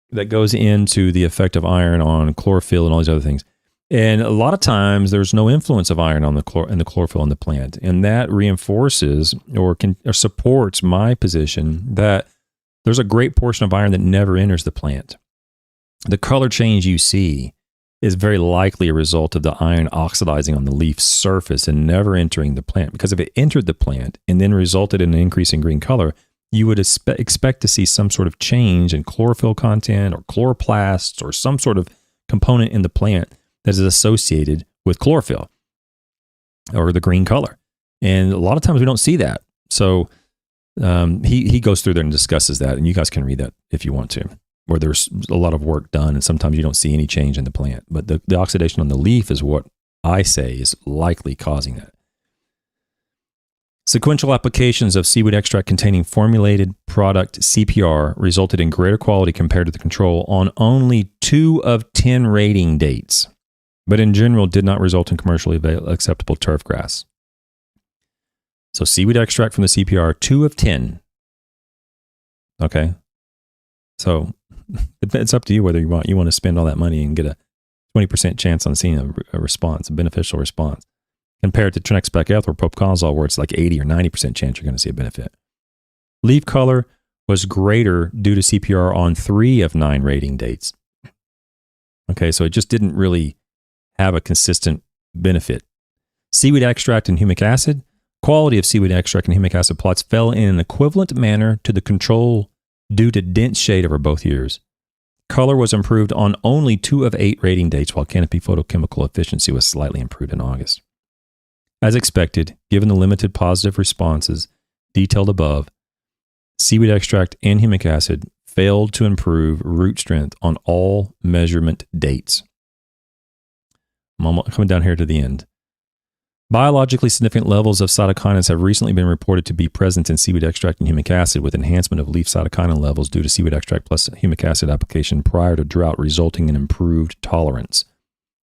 that goes into the effect of iron on chlorophyll and all these other things. And a lot of times there's no influence of iron on the chlorophyll in the plant. And that reinforces or supports my position that there's a great portion of iron that never enters the plant. The color change you see is very likely a result of the iron oxidizing on the leaf surface and never entering the plant. Because if it entered the plant and then resulted in an increase in green color, you would expect to see some sort of change in chlorophyll content or chloroplasts or some sort of component in the plant that is associated with chlorophyll or the green color. And a lot of times we don't see that. So he goes through there and discusses that, and you guys can read that if you want to, where there's a lot of work done, and sometimes you don't see any change in the plant. But the oxidation on the leaf is what I say is likely causing that. Sequential applications of seaweed extract containing formulated product CPR resulted in greater quality compared to the control on only 2 of 10 rating dates, but in general did not result in commercially acceptable turf grass. So seaweed extract from the CPR, 2 of 10. Okay. So it's up to you whether you want to spend all that money and get a 20% chance on seeing a response, a beneficial response, compared to Trinexpec ethyl or propiconazole, where it's like 80 or 90% chance you're going to see a benefit. Leaf color was greater due to CPR on 3 of 9 rating dates. Okay, so it just didn't really have a consistent benefit. Seaweed extract and humic acid. Quality of seaweed extract and humic acid plots fell in an equivalent manner to the control due to dense shade over both years. Color was improved on only 2 of 8 rating dates, while canopy photochemical efficiency was slightly improved in August. As expected, given the limited positive responses detailed above, seaweed extract and humic acid failed to improve root strength on all measurement dates. I'm coming down here to the end. Biologically significant levels of cytokinins have recently been reported to be present in seaweed extract and humic acid, with enhancement of leaf cytokinin levels due to seaweed extract plus humic acid application prior to drought, resulting in improved tolerance.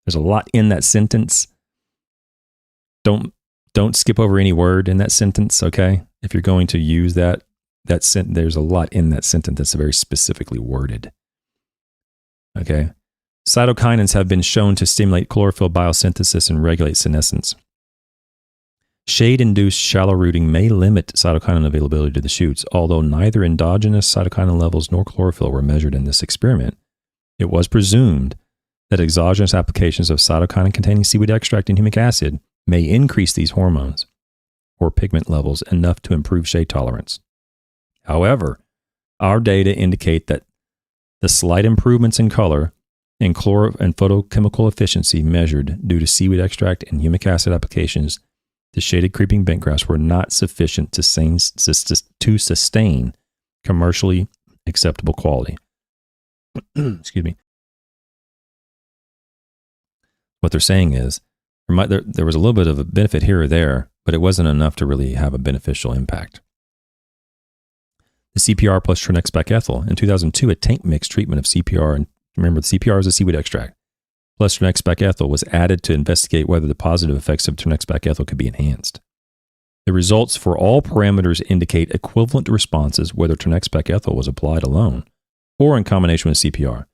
There's a lot in that sentence. Don't skip over any word in that sentence, okay? If you're going to use that sentence, there's a lot in that sentence that's very specifically worded. Okay? Cytokinins have been shown to stimulate chlorophyll biosynthesis and regulate senescence. Shade-induced shallow rooting may limit cytokinin availability to the shoots. Although neither endogenous cytokinin levels nor chlorophyll were measured in this experiment, it was presumed that exogenous applications of cytokinin-containing seaweed extract and humic acid may increase these hormones or pigment levels enough to improve shade tolerance. However, our data indicate that the slight improvements in color and photochemical efficiency measured due to seaweed extract and humic acid applications to shaded creeping bentgrass were not sufficient to sustain commercially acceptable quality. Excuse me. What they're saying is, there was a little bit of a benefit here or there, but it wasn't enough to really have a beneficial impact. The CPR plus Trinexpec ethyl. In 2002, a tank mix treatment of CPR, and remember the CPR is a seaweed extract, plus Trinexpec ethyl was added to investigate whether the positive effects of Trinexpec ethyl could be enhanced. The results for all parameters indicate equivalent responses whether Trinexpec ethyl was applied alone or in combination with CPR.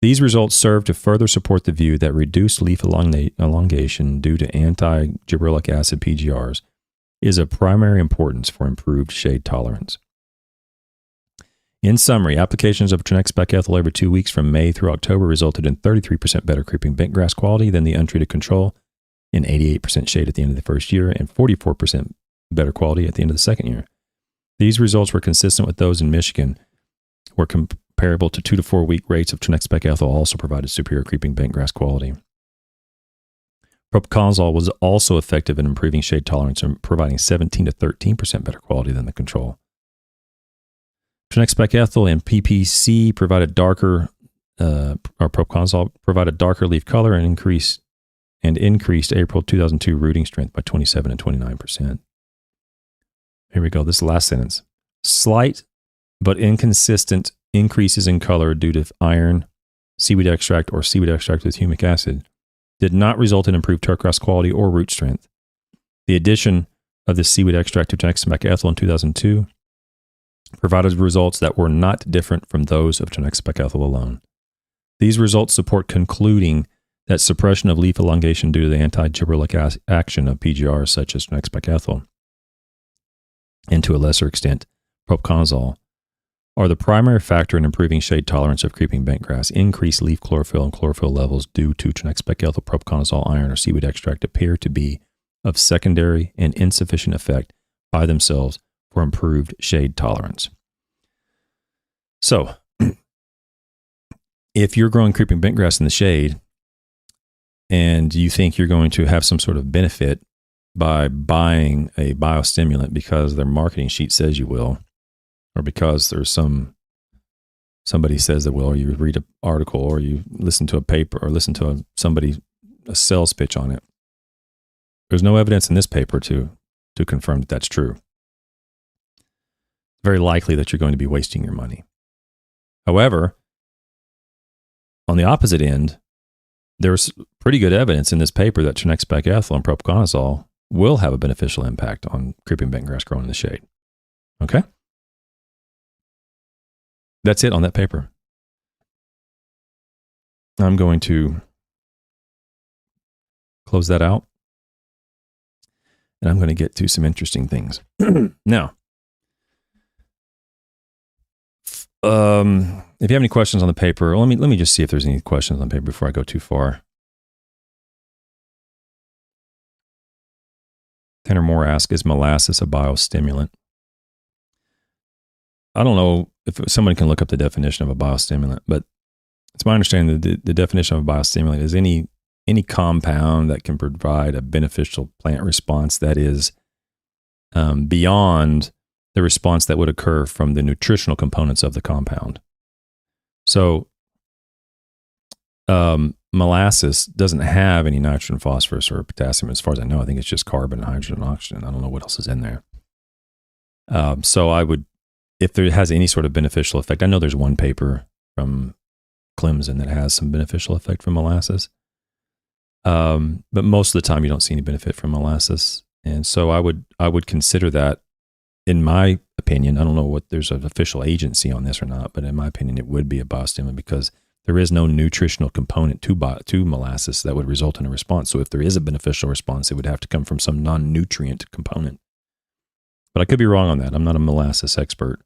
These results serve to further support the view that reduced leaf elongation due to anti-gibberellic acid PGRs is of primary importance for improved shade tolerance. In summary, applications of Trinexpec ethyl every 2 weeks from May through October resulted in 33% better creeping bentgrass quality than the untreated control, in 88% shade at the end of the first year, and 44% better quality at the end of the second year. These results were consistent with those in Michigan, where comparable to 2 to 4 week rates of Trinexpec ethyl also provided superior creeping bentgrass quality. Propiconazole was also effective in improving shade tolerance and providing 17 to 13% better quality than the control. Trinexpecethyl and PPC provided darker, or proconazole provided darker leaf color and increased April 2002 rooting strength by 27 and 29%. Here we go. This last sentence. Slight but inconsistent increases in color due to iron, seaweed extract, or seaweed extract with humic acid did not result in improved turfgrass quality or root strength. The addition of this seaweed extract to trinexpecethyl in 2002 provided results that were not different from those of trinexpecethyl alone. These results support concluding that suppression of leaf elongation due to the anti-gibberellic action of PGRs such as trinexpecethyl, and to a lesser extent, proconazole, are the primary factor in improving shade tolerance of creeping bentgrass. Increased leaf chlorophyll and chlorophyll levels due to trinexpecethyl, proconazole, iron, or seaweed extract appear to be of secondary and insufficient effect by themselves for improved shade tolerance. So, if you're growing creeping bentgrass in the shade and you think you're going to have some sort of benefit by buying a biostimulant because their marketing sheet says you will, or because there's somebody says that will, or you read an article, or you listen to a paper, or listen to a sales pitch on it, there's no evidence in this paper to confirm that that's true. Very likely that you're going to be wasting your money. However, on the opposite end, there's pretty good evidence in this paper that trinexpecethyl and proconazole will have a beneficial impact on creeping bentgrass growing in the shade. Okay? That's it on that paper. I'm going to close that out, and I'm going to get to some interesting things. Now, if you have any questions on the paper, let me just see if there's any questions on the paper before I go too far. Tanner Moore asks, is molasses a biostimulant? I don't know if someone can look up the definition of a biostimulant, but it's my understanding that the definition of a biostimulant is any compound that can provide a beneficial plant response that is beyond the response that would occur from the nutritional components of the compound. So, molasses doesn't have any nitrogen, phosphorus, or potassium. As far as I know, I think it's just carbon, hydrogen, and oxygen. I don't know what else is in there. So I would, if there has any sort of beneficial effect, I know there's one paper from Clemson that has some beneficial effect from molasses. But most of the time you don't see any benefit from molasses. And so I would consider that, in my opinion, I don't know what there's an official agency on this or not, but in my opinion, it would be a biostimulant because there is no nutritional component to molasses that would result in a response. So if there is a beneficial response, it would have to come from some non-nutrient component. But I could be wrong on that. I'm not a molasses expert.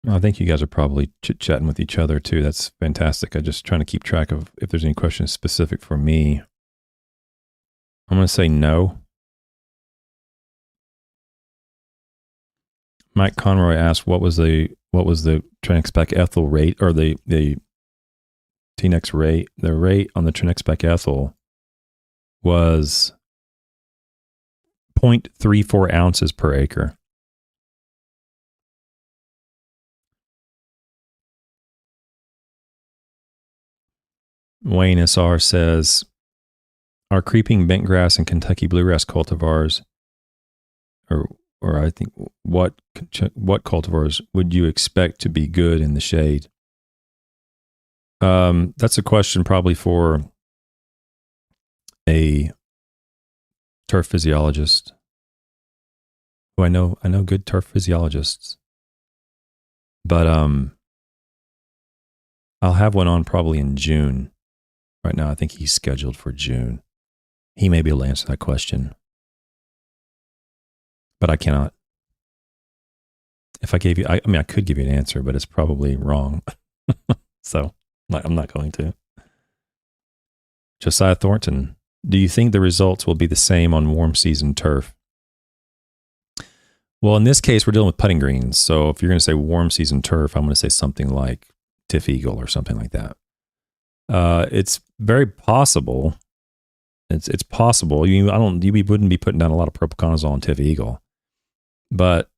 I think you guys are probably chit-chatting with each other too. That's fantastic. I'm just trying to keep track of if there's any questions specific for me. I'm going to say no. Mike Conroy asked, what was the trinexpecethyl rate, or the Tnex rate? The rate on the trinexpecethyl was 0.34 ounces per acre. Wayne SR says, are creeping bentgrass and Kentucky bluegrass cultivars, or I think what cultivars would you expect to be good in the shade? That's a question probably for a turf physiologist. Who I know good turf physiologists, but I'll have one on probably in June. Right now, I think he's scheduled for June. He may be able to answer that question, but I cannot. If I gave you, I could give you an answer, but it's probably wrong. So I'm not going to. Josiah Thornton, do you think the results will be the same on warm season turf? Well, in this case, we're dealing with putting greens. So if you're going to say warm season turf, I'm going to say something like Tiff Eagle or something like that. It's very possible. It's possible. You wouldn't be putting down a lot of propiconazole and Tiv-Eagle, but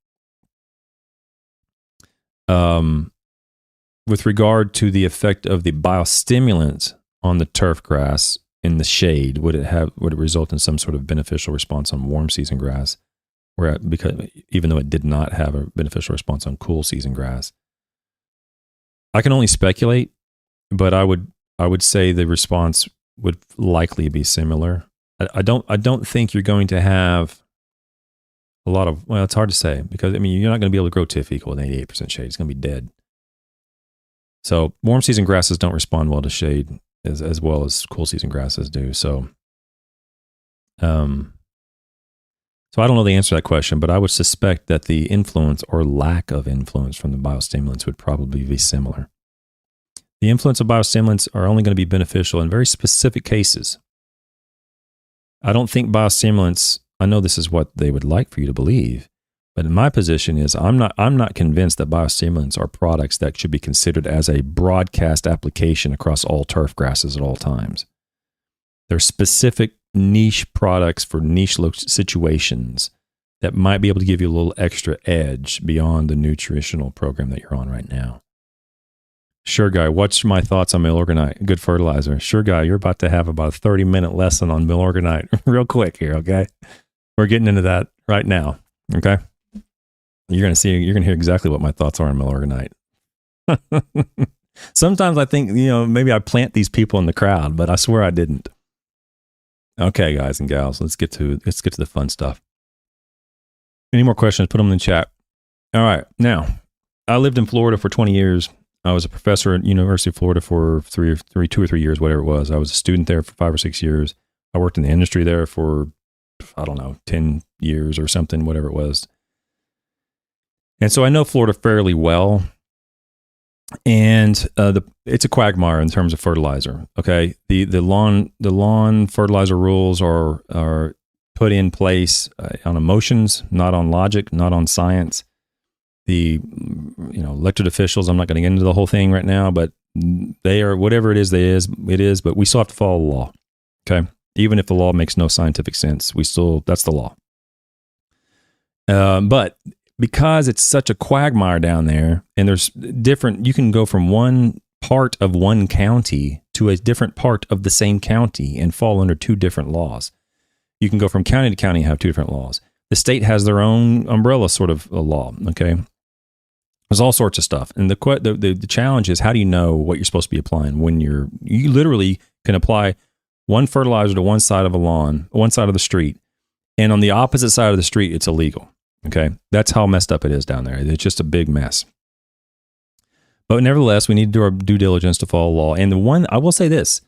with regard to the effect of the biostimulants on the turf grass in the shade, would it result in some sort of beneficial response on warm season grass, because even though it did not have a beneficial response on cool season grass? I can only speculate, but I would say the response would likely be similar. I don't think you're going to have a lot of, well, it's hard to say, because I mean, you're not going to be able to grow Tiv-Eagle with 88% shade. It's going to be dead. So warm season grasses don't respond well to shade as well as cool season grasses do. So I don't know the answer to that question, but I would suspect that the influence or lack of influence from the biostimulants would probably be similar. The influence of biostimulants are only going to be beneficial in very specific cases. I don't think biostimulants, I know this is what they would like for you to believe, but in my position is I'm not convinced that biostimulants are products that should be considered as a broadcast application across all turf grasses at all times. They're specific niche products for niche situations that might be able to give you a little extra edge beyond the nutritional program that you're on right now. Sure Guy, what's my thoughts on Milorganite? Good fertilizer. Sure Guy, you're about to have about a 30-minute lesson on Milorganite real quick here, okay? We're getting into that right now, okay? You're going to hear exactly what my thoughts are on Milorganite. Sometimes I think, maybe I plant these people in the crowd, but I swear I didn't. Okay, guys and gals, let's get to the fun stuff. Any more questions? Put them in the chat. All right. Now, I lived in Florida for 20 years. I was a professor at University of Florida for 2 or 3 years, whatever it was. I was a student there for 5 or 6 years. I worked in the industry there for, 10 years or something, whatever it was. And so I know Florida fairly well. And it's a quagmire in terms of fertilizer. Okay, the lawn fertilizer rules are put in place on emotions, not on logic, not on science. The elected officials, I'm not going to get into the whole thing right now, but they are whatever it is. But we still have to follow the law. Okay, even if the law makes no scientific sense, that's the law. But because it's such a quagmire down there, and there's you can go from one part of one county to a different part of the same county and fall under 2 different laws. You can go from county to county and have 2 different laws. The state has their own umbrella sort of a law, okay? There's all sorts of stuff. And the challenge is, how do you know what you're supposed to be applying when you literally can apply one fertilizer to one side of a lawn, one side of the street, and on the opposite side of the street, it's illegal. Okay, that's how messed up it is down there. It's just a big mess. But nevertheless, we need to do our due diligence to follow law. And I will say this,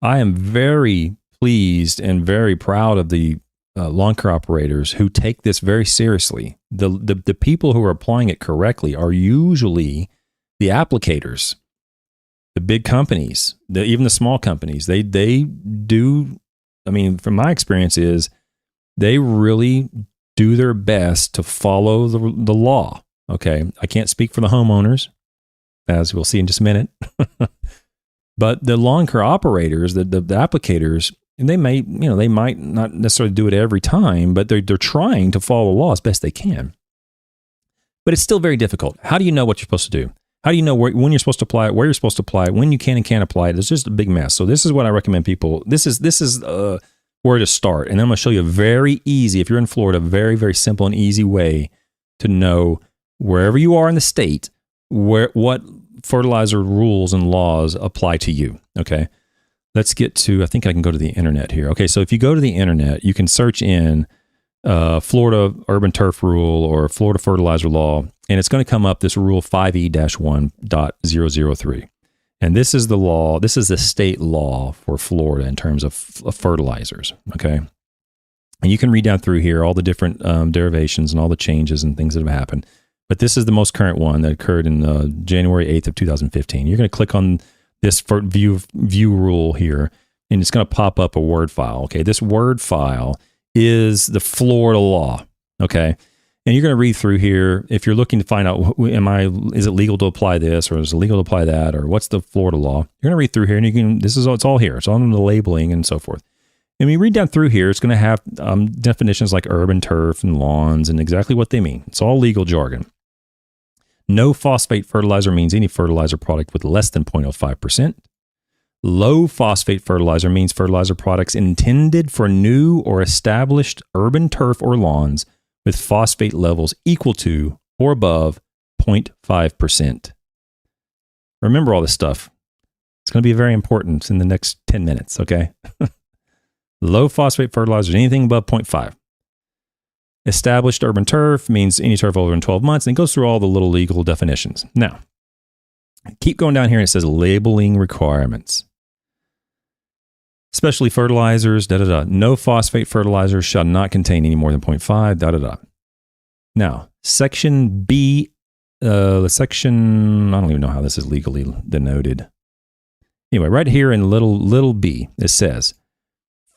I am very pleased and very proud of the lawn care operators who take this very seriously. The people who are applying it correctly are usually the applicators, the big companies, even the small companies. They do, from my experience is, they really do their best to follow the law. Okay, I can't speak for the homeowners, as we'll see in just a minute. But the lawn care operators, the applicators, they might not necessarily do it every time, but they're trying to follow the law as best they can. But it's still very difficult. How do you know what you're supposed to do? How do you know when you're supposed to apply it, where you're supposed to apply it, when you can and can't apply it? It's just a big mess. So this is what I recommend people. This is where to start. And I'm going to show you a very easy, if you're in Florida, very, very simple and easy way to know wherever you are in the state, what fertilizer rules and laws apply to you. Okay. Let's get to, I think I can go to the internet here. Okay. So if you go to the internet, you can search in Florida urban turf rule or Florida fertilizer law, and it's going to come up this rule 5E-1.003. And this is the law, this is the state law for Florida in terms of fertilizers, okay? And you can read down through here all the different derivations and all the changes and things that have happened. But this is the most current one that occurred in January 8th of 2015. You're going to click on this view rule here, and it's going to pop up a Word file, okay? This Word file is the Florida law, okay? And you're going to read through here. If you're looking to find out, is it legal to apply this, or is it legal to apply that, or what's the Florida law? You're going to read through here, and it's all here. It's on the labeling and so forth. And when you read down through here, it's going to have definitions like urban turf and lawns and exactly what they mean. It's all legal jargon. No phosphate fertilizer means any fertilizer product with less than 0.05%. Low phosphate fertilizer means fertilizer products intended for new or established urban turf or lawns with phosphate levels equal to or above 0.5%. Remember all this stuff. It's going to be very important in the next 10 minutes, okay? Low phosphate fertilizer, anything above 0.5. Established urban turf means any turf older than 12 months, and it goes through all the little legal definitions. Now, keep going down here, and it says labeling requirements. Especially fertilizers, No phosphate fertilizers shall not contain any more than 0.5, Now, section B, I don't even know how this is legally denoted. Anyway, right here in little b, it says,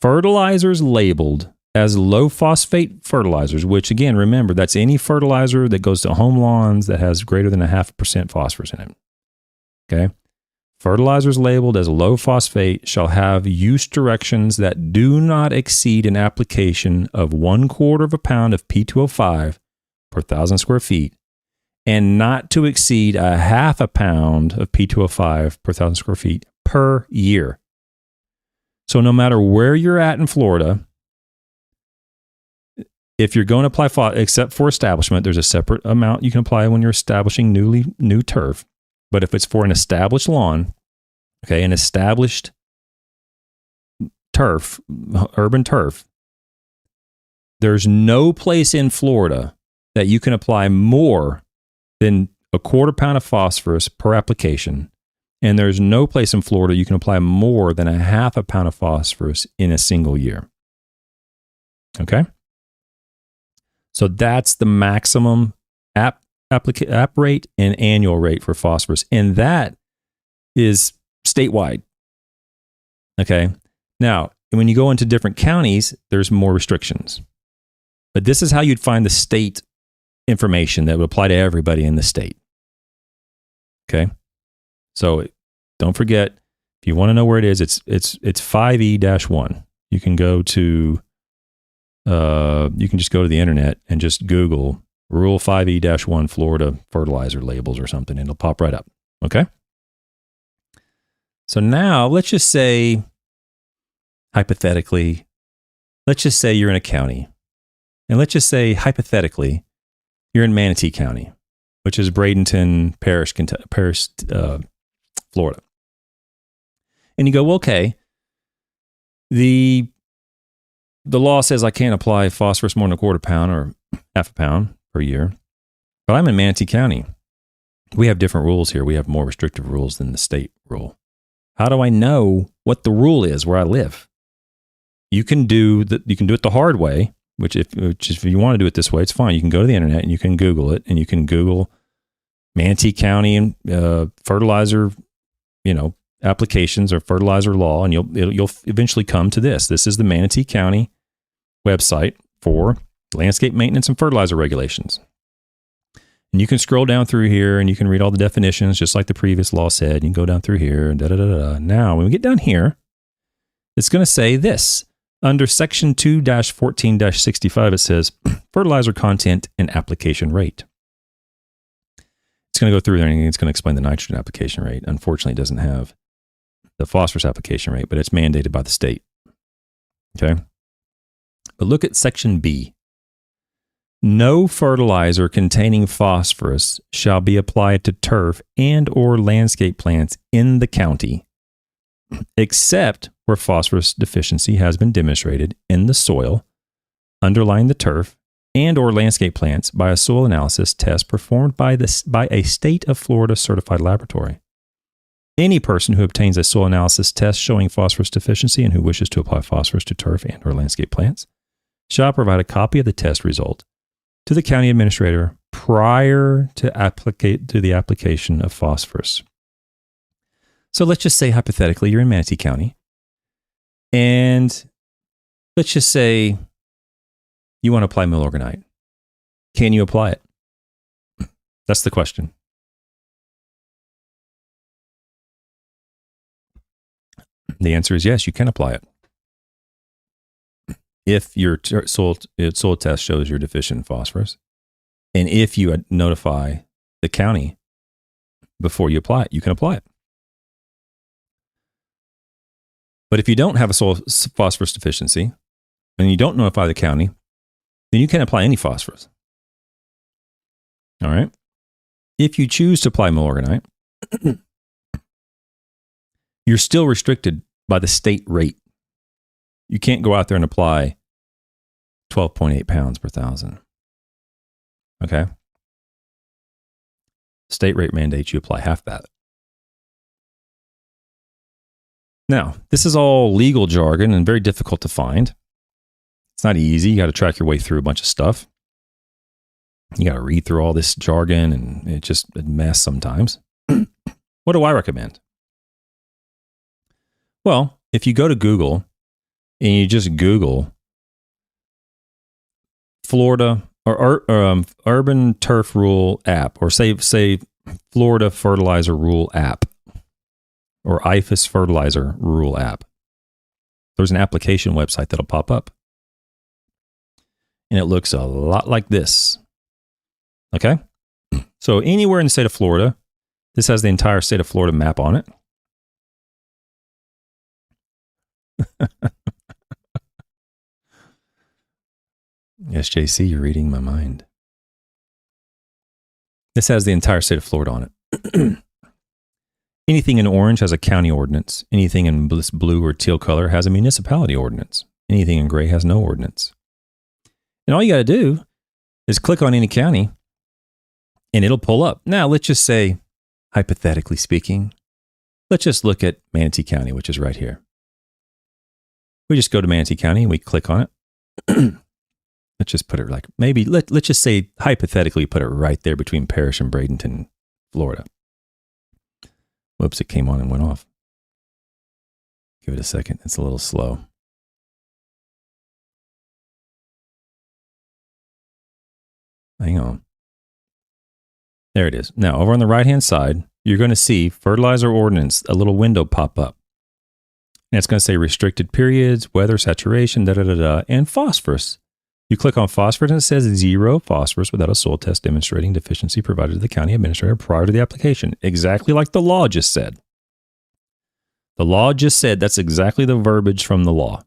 fertilizers labeled as low phosphate fertilizers, which again, remember, that's any fertilizer that goes to home lawns that has greater than 0.5% phosphorus in it. Okay? Fertilizers labeled as low phosphate shall have use directions that do not exceed an application of 1/4 pound of P2O5 per 1,000 square feet and not to exceed 0.5 pound of P2O5 per 1,000 square feet per year. So no matter where you're at in Florida, if you're going to apply, except for establishment, there's a separate amount you can apply when you're establishing new turf. But if it's for an established lawn, okay, an established turf, urban turf, there's no place in Florida that you can apply more than 1/4 pound of phosphorus per application. And there's no place in Florida you can apply more than 0.5 pound of phosphorus in a single year. Okay? So that's the maximum app rate and annual rate for phosphorus. And that is statewide. Okay. Now, when you go into different counties, there's more restrictions. But this is how you'd find the state information that would apply to everybody in the state. Okay. So don't forget, if you want to know where it is, it's 5E-1. You can go to, you can just go to the internet and just Google Rule 5E-1 Florida fertilizer labels or something, and it'll pop right up. Okay? So now let's just say, hypothetically, let's just say you're in a county. And let's just say, hypothetically, you're in Manatee County, which is Bradenton Parish, Florida. And you go, well, okay, the law says I can't apply phosphorus more than 1/4 pound or 0.5 pound per year. But I'm in Manatee County. We have different rules here. We have more restrictive rules than the state rule. How do I know what the rule is where I live? You can do it the hard way, which if you want to do it this way, it's fine. You can go to the internet and you can Google it, and you can Google Manatee County and fertilizer, applications or fertilizer law, and you'll eventually come to this. This is the Manatee County website for landscape maintenance and fertilizer regulations. And you can scroll down through here and you can read all the definitions, just like the previous law said. You can go down through here and Now, when we get down here, it's going to say this. Under section 2-14-65, it says fertilizer content and application rate. It's going to go through there and it's going to explain the nitrogen application rate. Unfortunately, it doesn't have the phosphorus application rate, but it's mandated by the state. Okay. But look at section B. No fertilizer containing phosphorus shall be applied to turf and or landscape plants in the county, except where phosphorus deficiency has been demonstrated in the soil underlying the turf and or landscape plants by a soil analysis test performed by a state of Florida certified laboratory. Any person who obtains a soil analysis test showing phosphorus deficiency and who wishes to apply phosphorus to turf and or landscape plants shall provide a copy of the test result to the county administrator prior to the application of phosphorus. So let's just say, hypothetically, you're in Manatee County, and let's just say you want to apply milorganite. Can you apply it? That's the question. The answer is yes, you can apply it. If your soil test shows you're deficient in phosphorus, and if you notify the county before you apply it, you can apply it. But if you don't have a soil phosphorus deficiency, and you don't notify the county, then you can't apply any phosphorus. All right? If you choose to apply milorganite, you're still restricted by the state rate. You can't go out there and apply 12.8 pounds per thousand. Okay? State rate mandates you apply half that. Now, this is all legal jargon and very difficult to find. It's not easy. You got to track your way through a bunch of stuff. You got to read through all this jargon, and it's just a mess sometimes. What do I recommend? Well, if you go to Google and you just Google Florida or Urban Turf Rule app, or say Florida Fertilizer Rule app, or IFAS Fertilizer Rule app, there's an application website that'll pop up. And it looks a lot like this. Okay? So anywhere in the state of Florida, this has the entire state of Florida map on it. Yes, JC, you're reading my mind. This has the entire state of Florida on it. Anything in orange has a county ordinance. Anything in this blue or teal color has a municipality ordinance. Anything in gray has no ordinance. And all you got to do is click on any county and it'll pull up. Now, let's just say, hypothetically speaking, let's just look at Manatee County, which is right here. We just go to Manatee County and we click on it. Let's just put it like, maybe, let's just say, hypothetically, put it right there between Parrish and Bradenton, Florida. Whoops, it came on and went off. Give it a second. It's a little slow. Hang on. There it is. Now, over on the right-hand side, you're going to see fertilizer ordinance, a little window pop up. And it's going to say restricted periods, weather, saturation, and phosphorus. You click on phosphorus and it says 0 phosphorus without a soil test demonstrating deficiency provided to the county administrator prior to the application. Exactly like the law just said. The law just said that's exactly the verbiage from the law.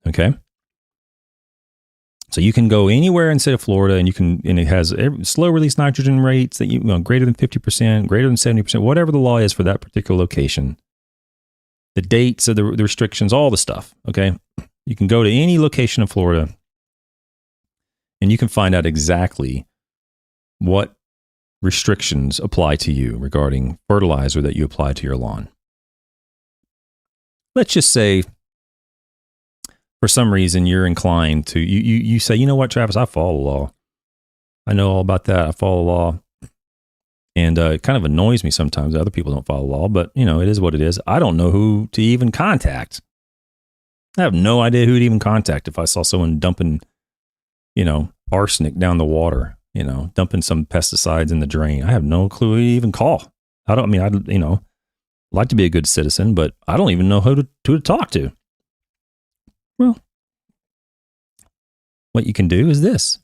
Okay? So you can go anywhere in the state of Florida and it has slow release nitrogen rates that greater than 50%, greater than 70%, whatever the law is for that particular location. The dates of the restrictions, all the stuff. Okay? You can go to any location in Florida and you can find out exactly what restrictions apply to you regarding fertilizer that you apply to your lawn. Let's just say, for some reason, you're inclined to, you say, you know what, Travis, I follow the law. I know all about that. I follow the law. And it kind of annoys me sometimes that other people don't follow the law, but, it is what it is. I don't know who to even contact. I have no idea who to even contact if I saw someone dumping arsenic down the water, dumping some pesticides in the drain. I have no clue who to even call. I'd like to be a good citizen, but I don't even know who to talk to. Well, what you can do is this.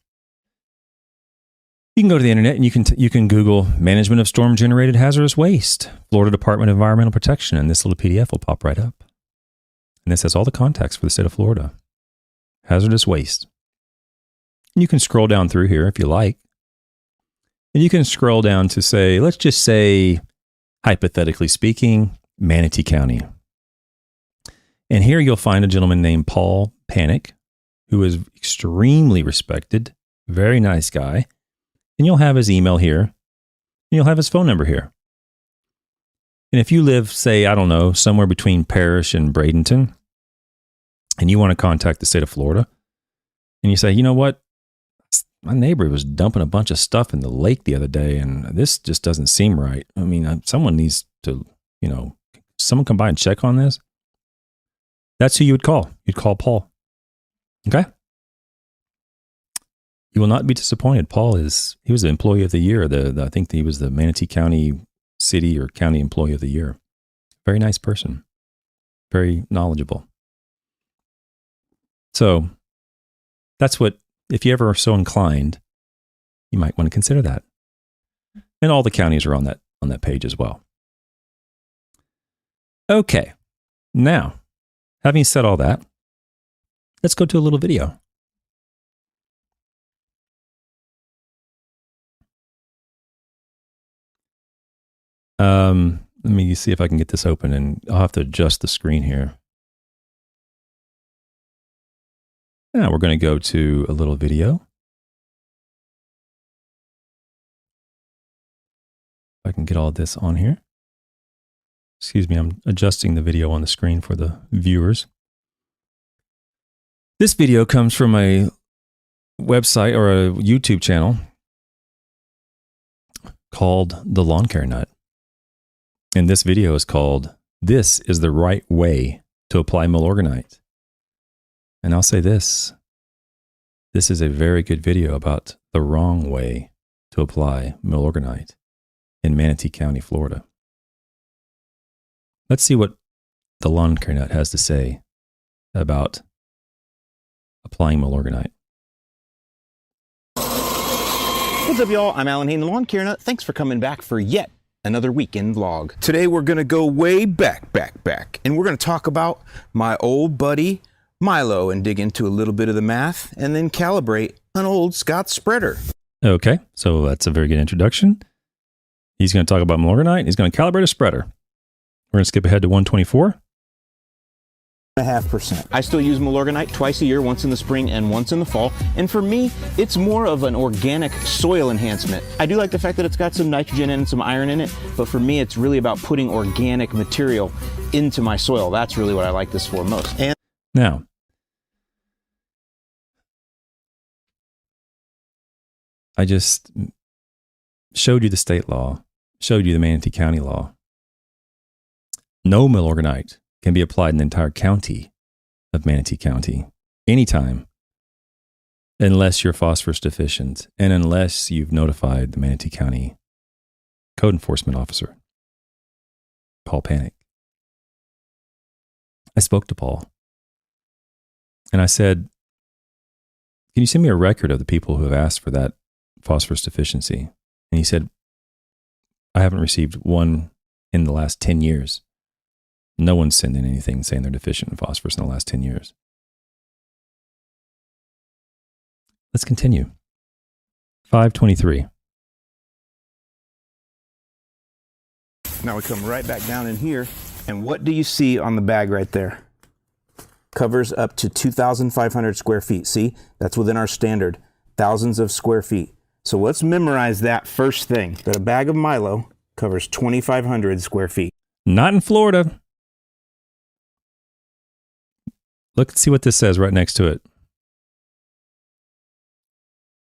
You can go to the internet and you can Google management of storm generated hazardous waste, Florida Department of Environmental Protection, and this little PDF will pop right up. And this has all the contacts for the state of Florida. Hazardous waste. And you can scroll down through here if you like. And you can scroll down to say, let's just say, hypothetically speaking, Manatee County. And here you'll find a gentleman named Paul Panic, who is extremely respected, very nice guy. And you'll have his email here. And you'll have his phone number here. And if you live, say, I don't know, somewhere between Parrish and Bradenton, and you want to contact the state of Florida, and you say, you know what? My neighbor was dumping a bunch of stuff in the lake the other day, and this just doesn't seem right. I mean, someone needs to, someone come by and check on this. That's who you would call. You'd call Paul. Okay? You will not be disappointed. He was the employee of the year. I think he was the Manatee County City or County Employee of the Year. Very nice person. Very knowledgeable. So that's what, if you ever are so inclined, you might want to consider that. And all the counties are on that page as well. Okay. Now, having said all that, let's go to a little video. Let me see if I can get this open, and I'll have to adjust the screen here. Now we're going to go to a little video. If I can get all this on here. Excuse me, I'm adjusting the video on the screen for the viewers. This video comes from a website or a YouTube channel called The Lawn Care Nut. And this video is called, "This is the Right Way to Apply Milorganite." And I'll say this is a very good video about the wrong way to apply Milorganite in Manatee County, Florida. Let's see what the Lawn Care Nut has to say about applying Milorganite. What's up, y'all? I'm Alan Hain, the Lawn Care Nut. Thanks for coming back for yet another weekend vlog. Today we're gonna go way back, and we're gonna talk about my old buddy Milo and dig into a little bit of the math and then calibrate an old Scott spreader. Okay, so that's a very good introduction. He's going to talk about Milorganite. He's going to calibrate a spreader. We're going to skip ahead to 124. 0.5%. I still use Milorganite twice a year, once in the spring and once in the fall. And for me, it's more of an organic soil enhancement. I do like the fact that it's got some nitrogen and some iron in it, but for me, it's really about putting organic material into my soil. That's really what I like this for most. And now, I just showed you the state law, showed you the Manatee County law. No Milorganite can be applied in the entire county of Manatee County anytime unless you're phosphorus deficient and unless you've notified the Manatee County Code Enforcement Officer, Paul Panic. I spoke to Paul and I said, "Can you send me a record of the people who have asked for that phosphorus deficiency?" And he said, "I haven't received one in the last 10 years. No one's sending anything saying they're deficient in phosphorus in the last 10 years. Let's continue. 523. now we come right back down in here, and what do you see on the bag right there? Covers up to 2,500 square feet. See, that's within our standard, thousands of square feet. So let's memorize that first thing, that a bag of Milo covers 2,500 square feet. Not in Florida. Look, see what this says right next to it.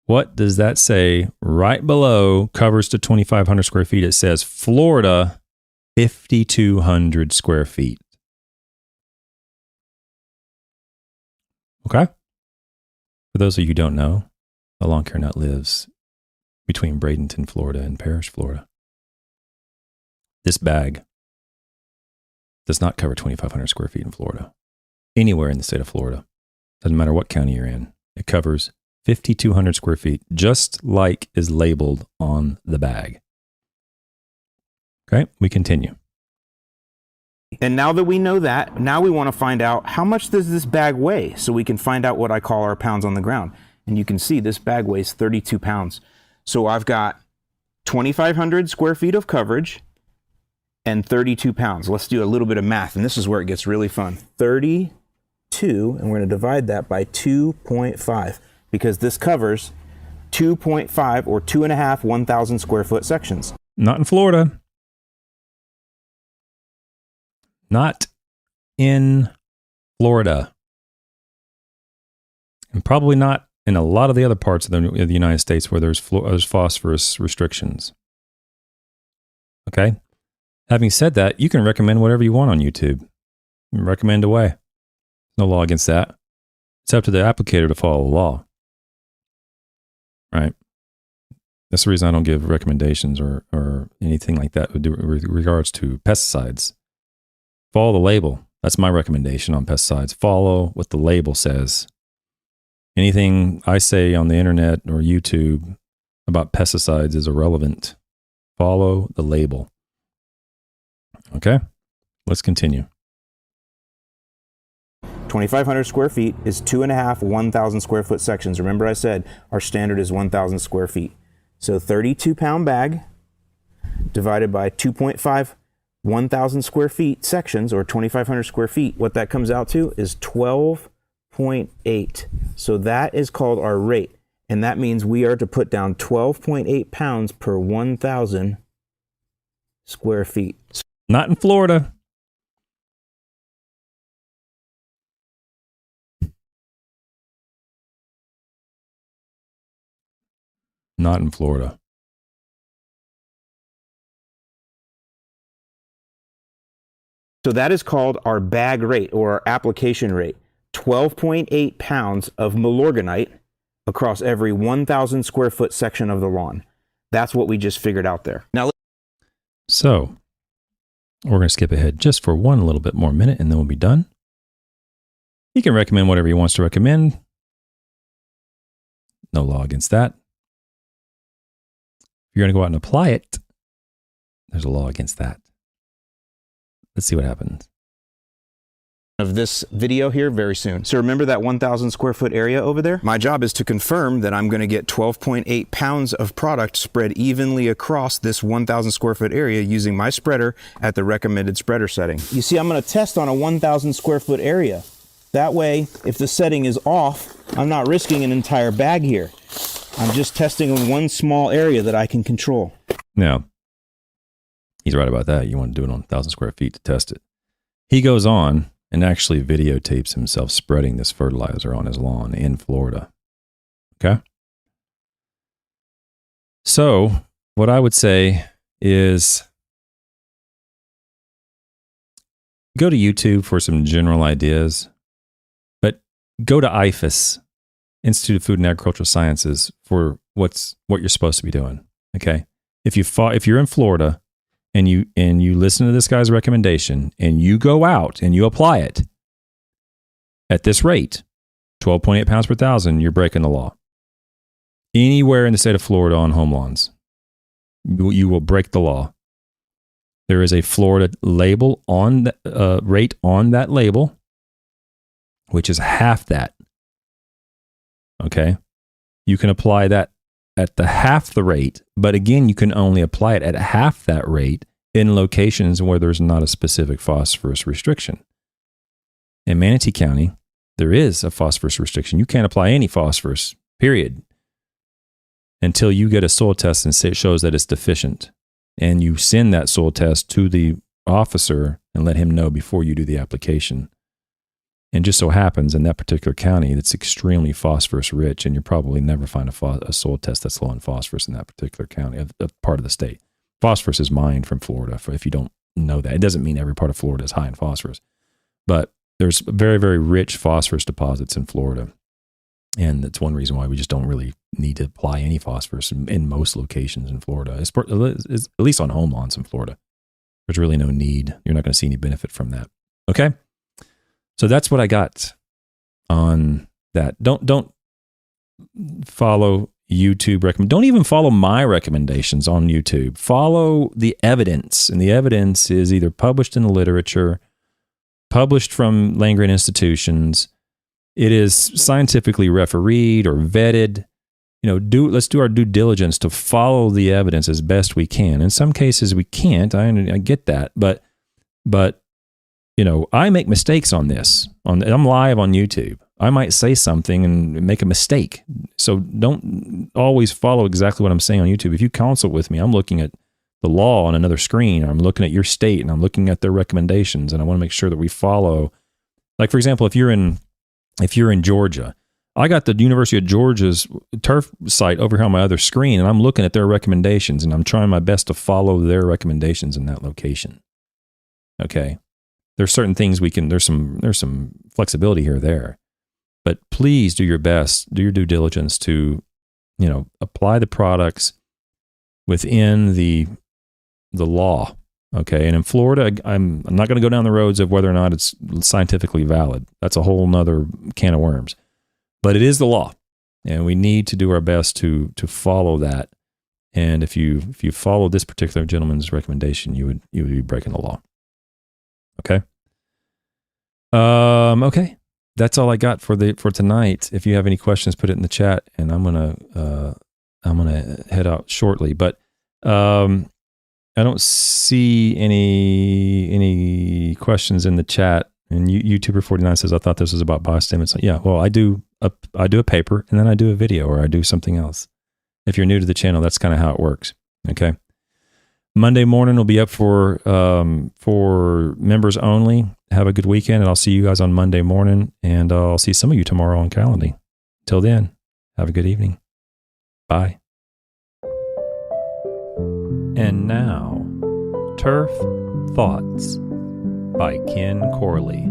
What does that say right below covers to 2,500 square feet? It says Florida, 5,200 square feet. Okay? For those of you who don't know, the Lawn Care Nut lives between Bradenton, Florida and Parrish, Florida. This bag does not cover 2,500 square feet in Florida. Anywhere in the state of Florida. Doesn't matter what county you're in. It covers 5,200 square feet, just like is labeled on the bag. Okay, we continue. And now that we know that, now we want to find out how much does this bag weigh, so we can find out what I call our pounds on the ground. And you can see this bag weighs 32 pounds. So I've got 2,500 square feet of coverage and 32 pounds. Let's do a little bit of math, and this is where it gets really fun. 32, and we're going to divide that by 2.5, because this covers 2.5 or 2.5 1,000 square foot sections. Not in Florida. Not in Florida. And probably not in a lot of the other parts of the United States where there's phosphorus restrictions. Okay? Having said that, you can recommend whatever you want on YouTube. Recommend away. No law against that. It's up to the applicator to follow the law. right? That's the reason I don't give recommendations or anything like that with regards to pesticides. Follow the label. That's my recommendation on pesticides. Follow what the label says. Anything I say on the internet or YouTube about pesticides is irrelevant. Follow the label. Okay, let's continue. 2,500 square feet is 2.5 1,000 square foot sections. Remember I said our standard is 1,000 square feet. So 32 pound bag divided by 2.5 1,000 square feet sections, or 2,500 square feet, what that comes out to is 12.8. So that is called our rate. And that means we are to put down 12.8 pounds per 1,000 square feet. Not in Florida. Not in Florida. So that is called our bag rate, or our application rate. 12.8 pounds of Milorganite across every 1,000 square foot section of the lawn. That's what we just figured out there. Now, so we're going to skip ahead just for one little bit more minute and then we'll be done. He can recommend whatever he wants to recommend. No law against that. If you're going to go out and apply it, there's a law against that. Let's see what happens. Of this video here very soon. So remember that 1,000 square foot area over there? My job is to confirm that I'm going to get 12.8 pounds of product spread evenly across this 1,000 square foot area using my spreader at the recommended spreader setting. You see, I'm going to test on a 1,000 square foot area. That way, if the setting is off, I'm not risking an entire bag here. I'm just testing in one small area that I can control. Now, he's right about that. You want to do it on 1,000 square feet to test it. He goes on and actually videotapes himself spreading this fertilizer on his lawn in Florida. Okay? So, what I would say is go to YouTube for some general ideas, but go to IFAS, Institute of Food and Agricultural Sciences, for what you're supposed to be doing. Okay? If you're in Florida, and you listen to this guy's recommendation and you go out and you apply it at this rate, 12.8 pounds per thousand, you're breaking the law. Anywhere in the state of Florida on home lawns, you will break the law. There is a Florida label on the rate on that label, which is half that. Okay? You can apply that at the half the rate, but again, you can only apply it at half that rate in locations where there's not a specific phosphorus restriction. In Manatee County, there is a phosphorus restriction. You can't apply any phosphorus, period, until you get a soil test and it shows that it's deficient. And you send that soil test to the officer and let him know before you do the application. And just so happens in that particular county, it's extremely phosphorus rich, and you'll probably never find a soil test that's low in phosphorus in that particular county, a part of the state. Phosphorus is mined from Florida, if you don't know that. It doesn't mean every part of Florida is high in phosphorus, but there's very, very rich phosphorus deposits in Florida. And that's one reason why we just don't really need to apply any phosphorus in most locations in Florida, at least on home lawns in Florida. There's really no need. You're not going to see any benefit from that. Okay? So that's what I got on that. Don't follow YouTube don't even follow my recommendations on YouTube. Follow the evidence, and the evidence is either published in the literature, published from land-grant institutions. It is scientifically refereed or vetted. Let's do our due diligence to follow the evidence as best we can. In some cases, we can't. I get that, but I make mistakes on this. I'm live on YouTube. I might say something and make a mistake. So don't always follow exactly what I'm saying on YouTube. If you consult with me, I'm looking at the law on another screen. I'm looking at your state and I'm looking at their recommendations, and I want to make sure that we follow. Like, for example, if you're in Georgia, I got the University of Georgia's turf site over here on my other screen, and I'm looking at their recommendations, and I'm trying my best to follow their recommendations in that location. Okay. There's certain things there's some flexibility here or there, but please do your best, do your due diligence to apply the products within the law. Okay. And in Florida, I'm not going to go down the roads of whether or not it's scientifically valid. That's a whole nother can of worms, but it is the law, and we need to do our best to follow that. And if you follow this particular gentleman's recommendation, you would be breaking the law. Okay. Okay. That's all I got for tonight. If you have any questions, put it in the chat, and I'm gonna head out shortly. But I don't see any questions in the chat. And YouTuber49 says, I thought this was about biostimulants. Yeah, well, I do a paper, and then I do a video, or I do something else. If you're new to the channel, that's kind of how it works. Okay. Monday morning will be up for members only. Have a good weekend, and I'll see you guys on Monday morning, and I'll see some of you tomorrow on Calendly. Till then, have a good evening. Bye. And now, Turf Thoughts by Ken Corley.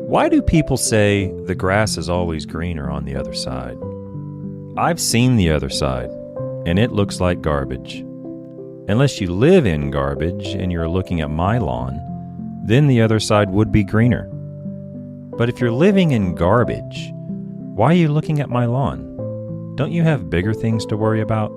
Why do people say the grass is always greener on the other side? I've seen the other side, and it looks like garbage. Unless you live in garbage and you're looking at my lawn, then the other side would be greener. But if you're living in garbage, why are you looking at my lawn? Don't you have bigger things to worry about?